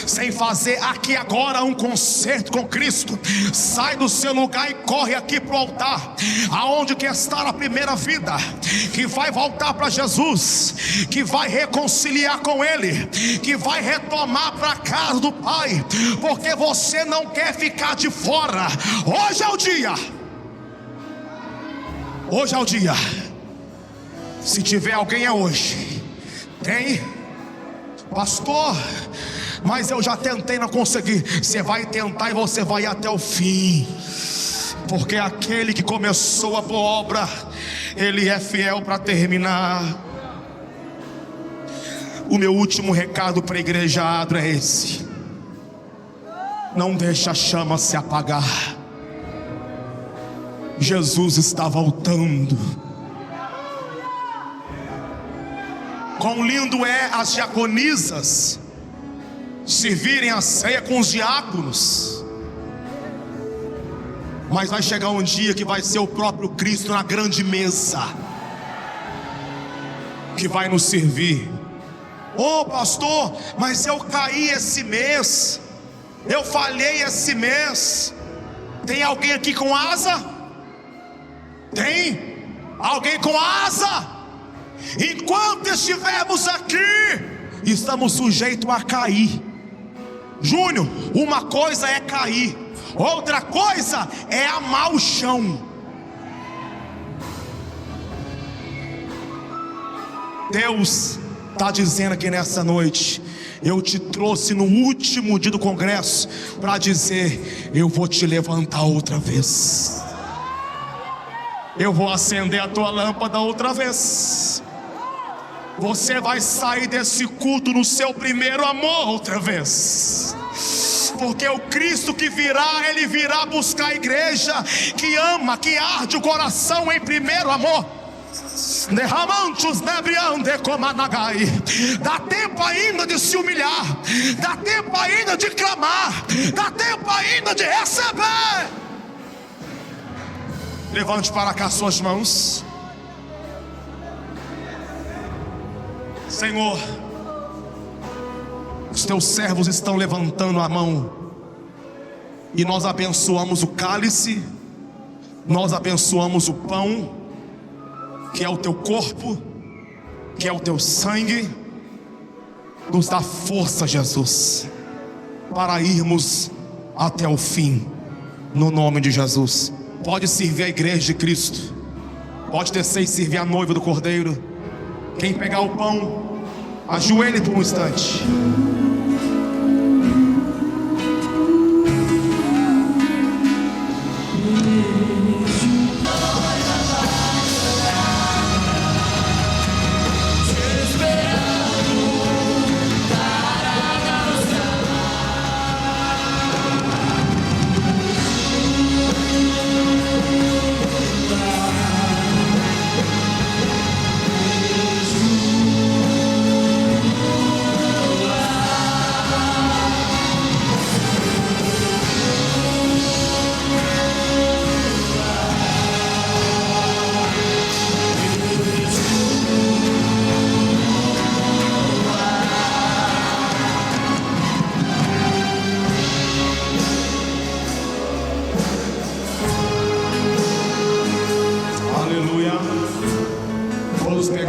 sem fazer aqui agora um concerto com Cristo. Sai do seu lugar e corre aqui para o altar, aonde que está a primeira vida, que vai voltar para Jesus, que vai reconciliar com Ele, que vai retomar para a casa do Pai, porque você não quer ficar de fora. Hoje é o dia. Hoje é o dia. Se tiver alguém é hoje. Tem? Pastor, mas eu já tentei, não consegui. Você vai tentar e você vai até o fim, porque aquele que começou a boa obra, Ele é fiel para terminar. O meu último recado para a igreja Adra é esse: não deixa a chama se apagar. Jesus está voltando. Quão lindo é as diaconisas servirem a ceia com os diáconos, mas vai chegar um dia que vai ser o próprio Cristo na grande mesa que vai nos servir. Ô pastor, mas eu caí esse mês, eu falhei esse mês. Tem alguém aqui com asa? Tem alguém com asa? Enquanto estivermos aqui, estamos sujeitos a cair. Júnior, uma coisa é cair, outra coisa é amar o chão. Deus está dizendo aqui nessa noite: eu te trouxe no último dia do congresso para dizer: eu vou te levantar outra vez. Eu vou acender a tua lâmpada outra vez. Você vai sair desse culto no seu primeiro amor outra vez, porque o Cristo que virá, Ele virá buscar a igreja que ama, que arde o coração em primeiro amor. Dá tempo ainda de se humilhar, dá tempo ainda de clamar, dá tempo ainda de receber. Levante para cá suas mãos. Senhor, os teus servos estão levantando a mão, e nós abençoamos o cálice, nós abençoamos o pão, que é o teu corpo, que é o teu sangue. Nos dá força, Jesus, para irmos até o fim, no nome de Jesus. Pode servir a igreja de Cristo, pode descer e servir a noiva do Cordeiro. Quem pegar o pão, ajoelhe por um instante.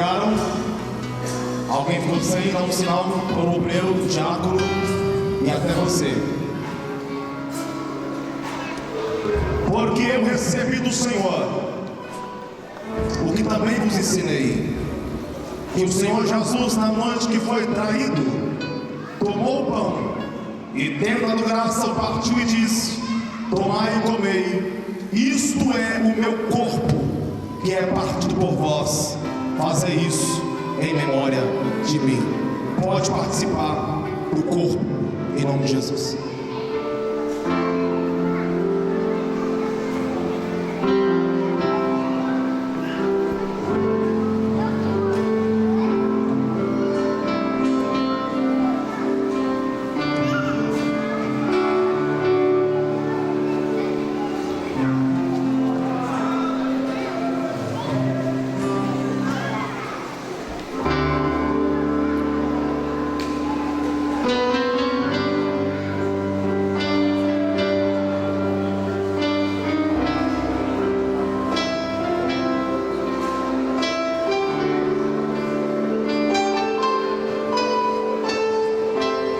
pegaram? Alguém ficou sem? Dá um sinal para o obreiro, o diácono e até você. Porque eu recebi do Senhor o que também vos ensinei, que o Senhor Jesus, na noite que foi traído, tomou o pão e, tendo dado graça, partiu e disse: tomai e comei, isto é o meu corpo, que é partido por vós, fazei isso em memória de mim. Pode participar do corpo, em nome de Jesus.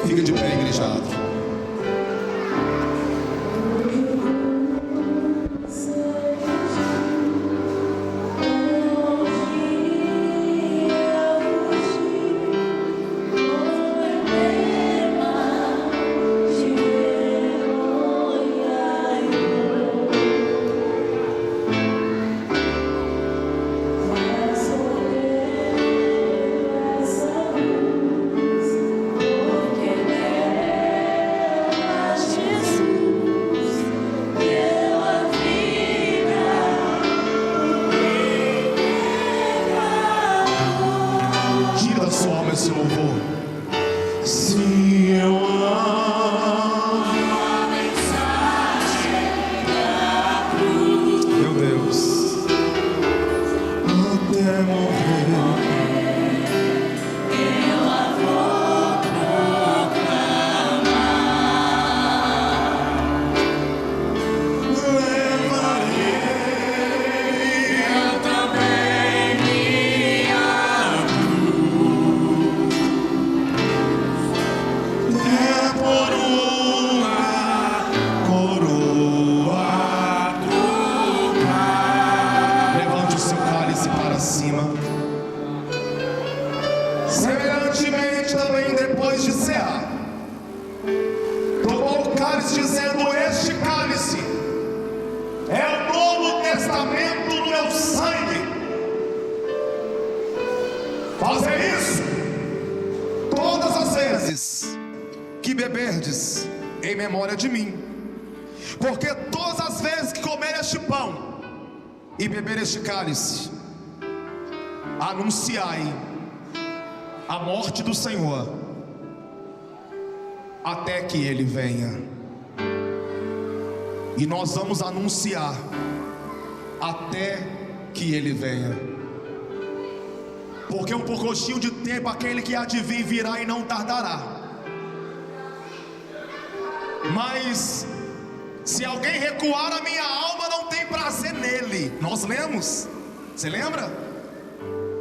Fica de pé, igrejado. Esse louvor. Se eu amo a mensagem da cruz, meu Deus, até morrer, eu a vou proclamar. Levarei eu também minha por uma coroa trocar. Levante o seu cálice para cima. Semelhantemente também, depois de cear, tomou o cálice, dizendo: este cálice é o novo testamento no meu sangue. Fazer isso todas as vezes que beberdes em memória de mim. Porque todas as vezes que comer este pão e beber este cálice, anunciai a morte do Senhor até que Ele venha. E nós vamos anunciar até que Ele venha. Porque um pouquinho de tempo aquele que há de vir virá e não tardará. Mas se alguém recuar, a minha alma não tem prazer nele. Nós lemos, você lembra?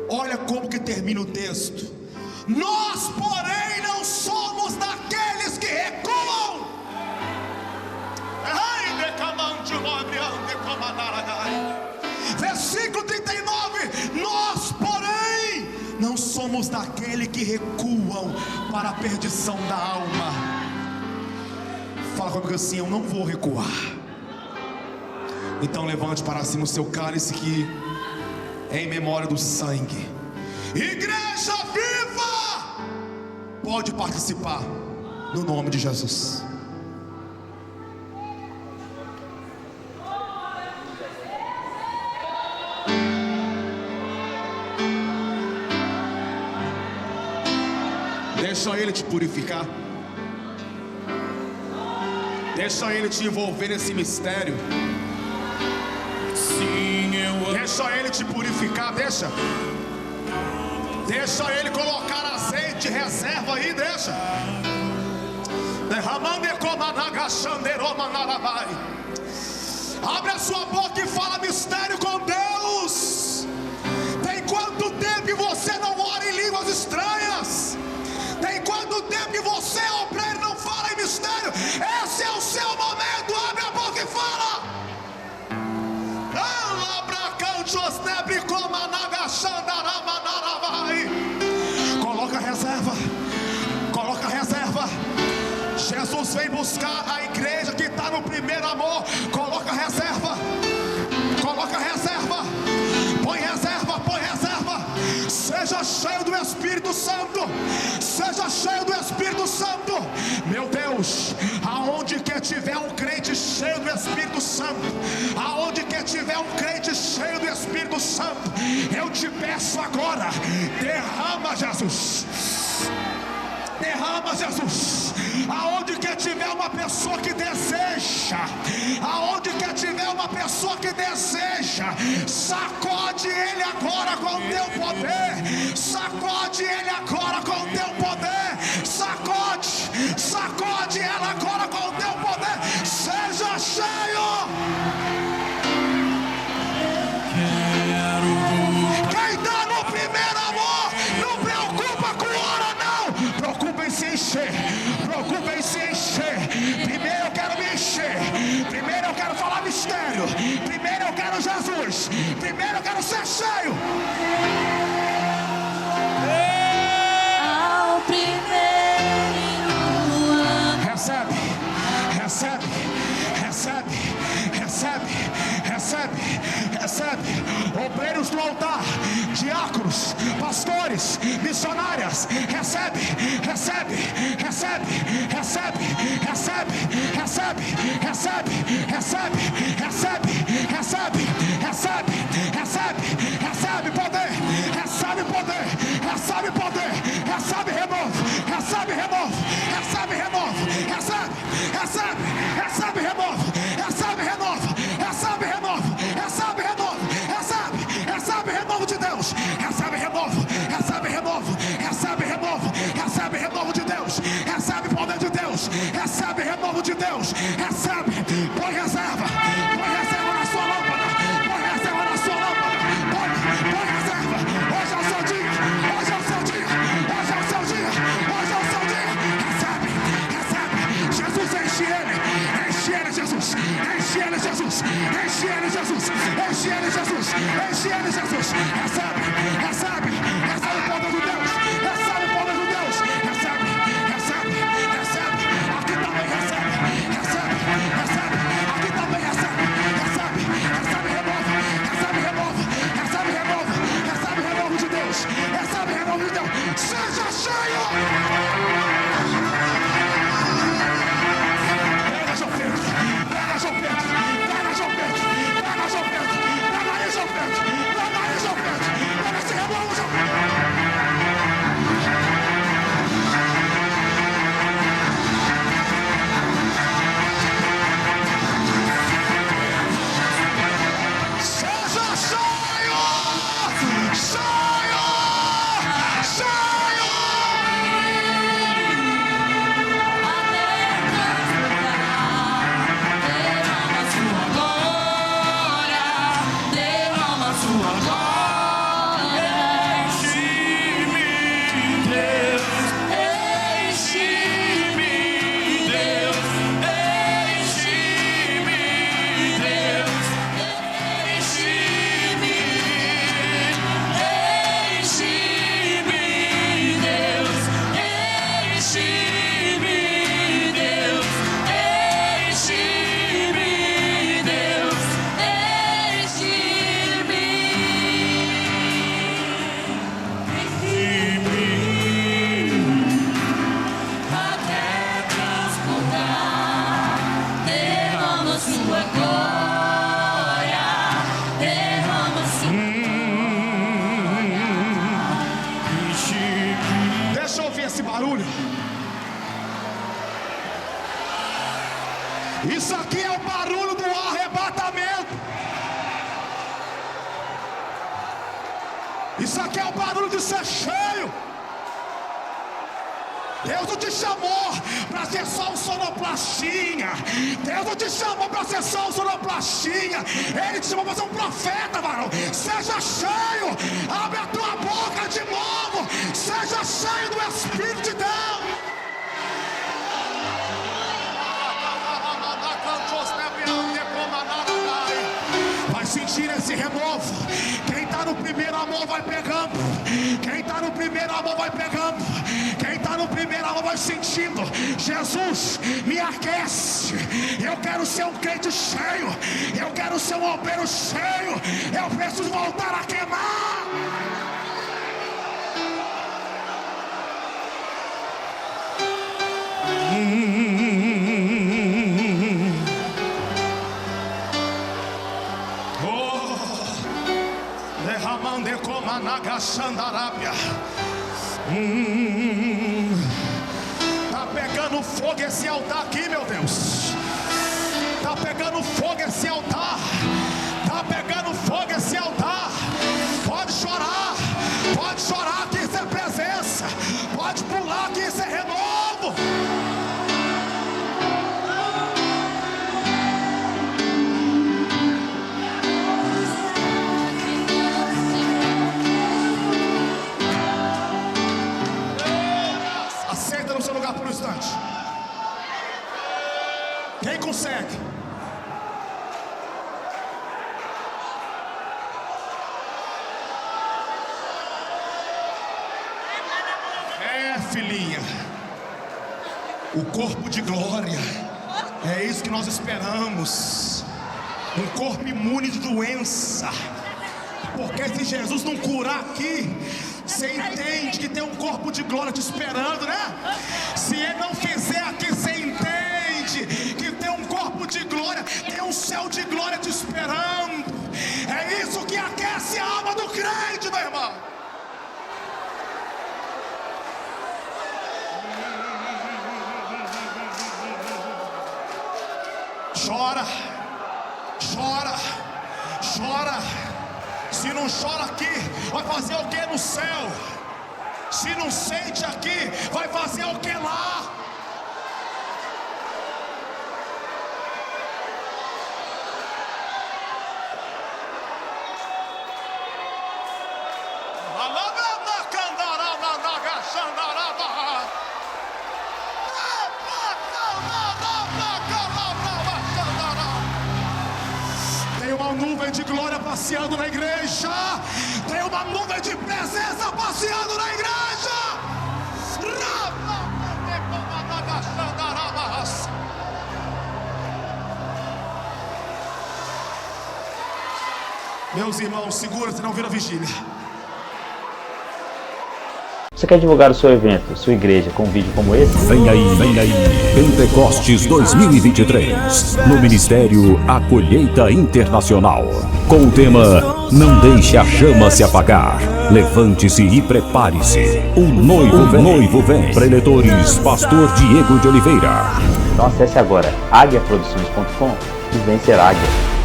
Olha como que termina o texto: nós, porém, não somos daqueles que recuam. Versículo 39: nós, porém, não somos daqueles que recuam para a perdição da alma. Fala comigo assim: eu não vou recuar. Então levante para cima o seu cálice, que é em memória do sangue. Igreja viva, pode participar no nome de Jesus. Deixa Ele te purificar. Deixa Ele te envolver nesse mistério. Deixa Ele te purificar. Deixa Ele colocar azeite reserva aí. Deixa. Abre a sua boca e fala mistério com Deus. Tem quanto tempo você que você é obreiro, não fala em mistério, esse é o seu momento. Abre a boca e fala. Coloca reserva. Coloca reserva. Jesus vem buscar a igreja que está no primeiro amor. Coloca reserva. Coloca reserva. Põe reserva, põe reserva. Seja cheio do Espírito Santo. Seja cheio do Espírito Santo. Meu Deus, aonde quer tiver um crente cheio do Espírito Santo, aonde quer tiver um crente cheio do Espírito Santo, eu te peço agora, derrama, Jesus. Derrama, Jesus. Aonde quer tiver uma pessoa que deseja, aonde quer tiver uma pessoa que deseja, sacode ele agora com o teu poder. Sacode ele agora com o teu poder. Sacode, sacode ela agora com o teu poder. Seja cheio. Quem está no primeiro amor, não preocupa com hora não. Preocupa em se encher. Preocupa em se encher. Primeiro eu quero me encher. Primeiro eu quero falar mistério. Primeiro eu quero Jesus. Primeiro eu quero ser cheio. Ao primeiro ano. Recebe, recebe, recebe, recebe, recebe, recebe. Obreiros do altar, diáconos, pastores, missionárias, recebe, recebe, recebe, recebe, recebe, recebe, recebe, recebe, recebe, recebe, recebe, recebe, recebe poder, recebe poder, recebe poder, recebe renovo, recebe renovo, recebe renovo, recebe, recebe, recebe renovo, recebe renovo, recebe renovo, recebe renovo, recebe, recebe renovo de Deus, recebe renovo, recebe renovo, recebe renovo, recebe renovo de Deus, recebe poder de Deus, recebe renovo de Deus, recebe, põe reserva na sua lâmpada, põe reserva na sua lâmpada, põe reserva. Hoje é o seu dia, hoje é o seu dia, hoje é o seu dia, hoje é o seu dia. Recebe, recebe. Jesus, enche ele, Jesus, enche ele, Jesus, enche ele, Jesus, enche ele, Jesus, enche ele, Jesus. Recebe, recebe, recebe o poder de Deus, recebe o poder de Deus, recebe, recebe, recebe. Aqui também recebe, recebe, recebe. Aqui também recebe, recebe, recebe renovo, recebe renovo, recebe renovo, recebe renovo de Deus, recebe renovo de Deus. Seja cheio. Pega João Pedro, pega João Pedro, pega João Pedro, pega João Pedro, pega aí João Pedro, pega aí João Pedro, pega esse renovo, João Pedro. Seja cheio, cheio, cheio. Derrama sua glória, derrama sua glória. Enche-me, Deus, enche-me, Deus, enche-me, Deus, enche-me, enche-me, Deus, enche-me, Deus, enche-me, Deus, enche-me, até transportar. Derrama sua glória, derrama sua Deixa eu ouvir esse barulho. Isso aqui é o barulho do arrebatamento. Isso aqui é o barulho de ser cheio. Deus não te chamou para ser só um sonoplastinha. Deus não te chamou para ser só um sonoplastinha. Ele te chamou para ser um profeta, varão. Seja cheio. Abre a tua boca de novo. Seja cheio do Espírito de Deus. renovo. Quem está no primeiro amor vai pegando. Quem está no primeiro amor vai pegando. Quem está no primeiro amor vai sentindo. Jesus, me aquece. Eu quero ser um crente cheio. Eu quero ser um obreiro cheio. Eu preciso voltar a queimar. Derramando como a nagashandarábia. Tá pegando fogo esse altar aqui, meu Deus. Tá pegando fogo esse altar. Tá pegando fogo esse altar. Pode chorar que isso é presença. Pode pular que isso é renovo. Aceita no seu lugar por um instante. Quem consegue? Filhinha, o corpo de glória, é isso que nós esperamos. Um corpo imune de doença. Porque se Jesus não curar aqui, você entende que tem um corpo de glória te esperando, né? Se Ele não fizer aqui, você entende que tem um corpo de glória, tem um céu de glória te esperando. É isso que aquece a alma do crente, meu irmão. Chora, chora, chora. Se não chora aqui, vai fazer o que no céu? Se não sente aqui, vai fazer o que lá? Tem uma nuvem de glória passeando na igreja. Tem uma nuvem de presença passeando na igreja. Meus irmãos, segura, senão vira vigília. Você quer divulgar o seu evento, sua igreja, com um vídeo como esse? Vem aí, Pentecostes 2023, no Ministério A Colheita Internacional, com o tema Não Deixe a Chama Se Apagar. Levante-se e prepare-se. O noivo vem. Preletores, Pastor Diego de Oliveira. Então acesse agora aguiaproduções.com e vem ser águia.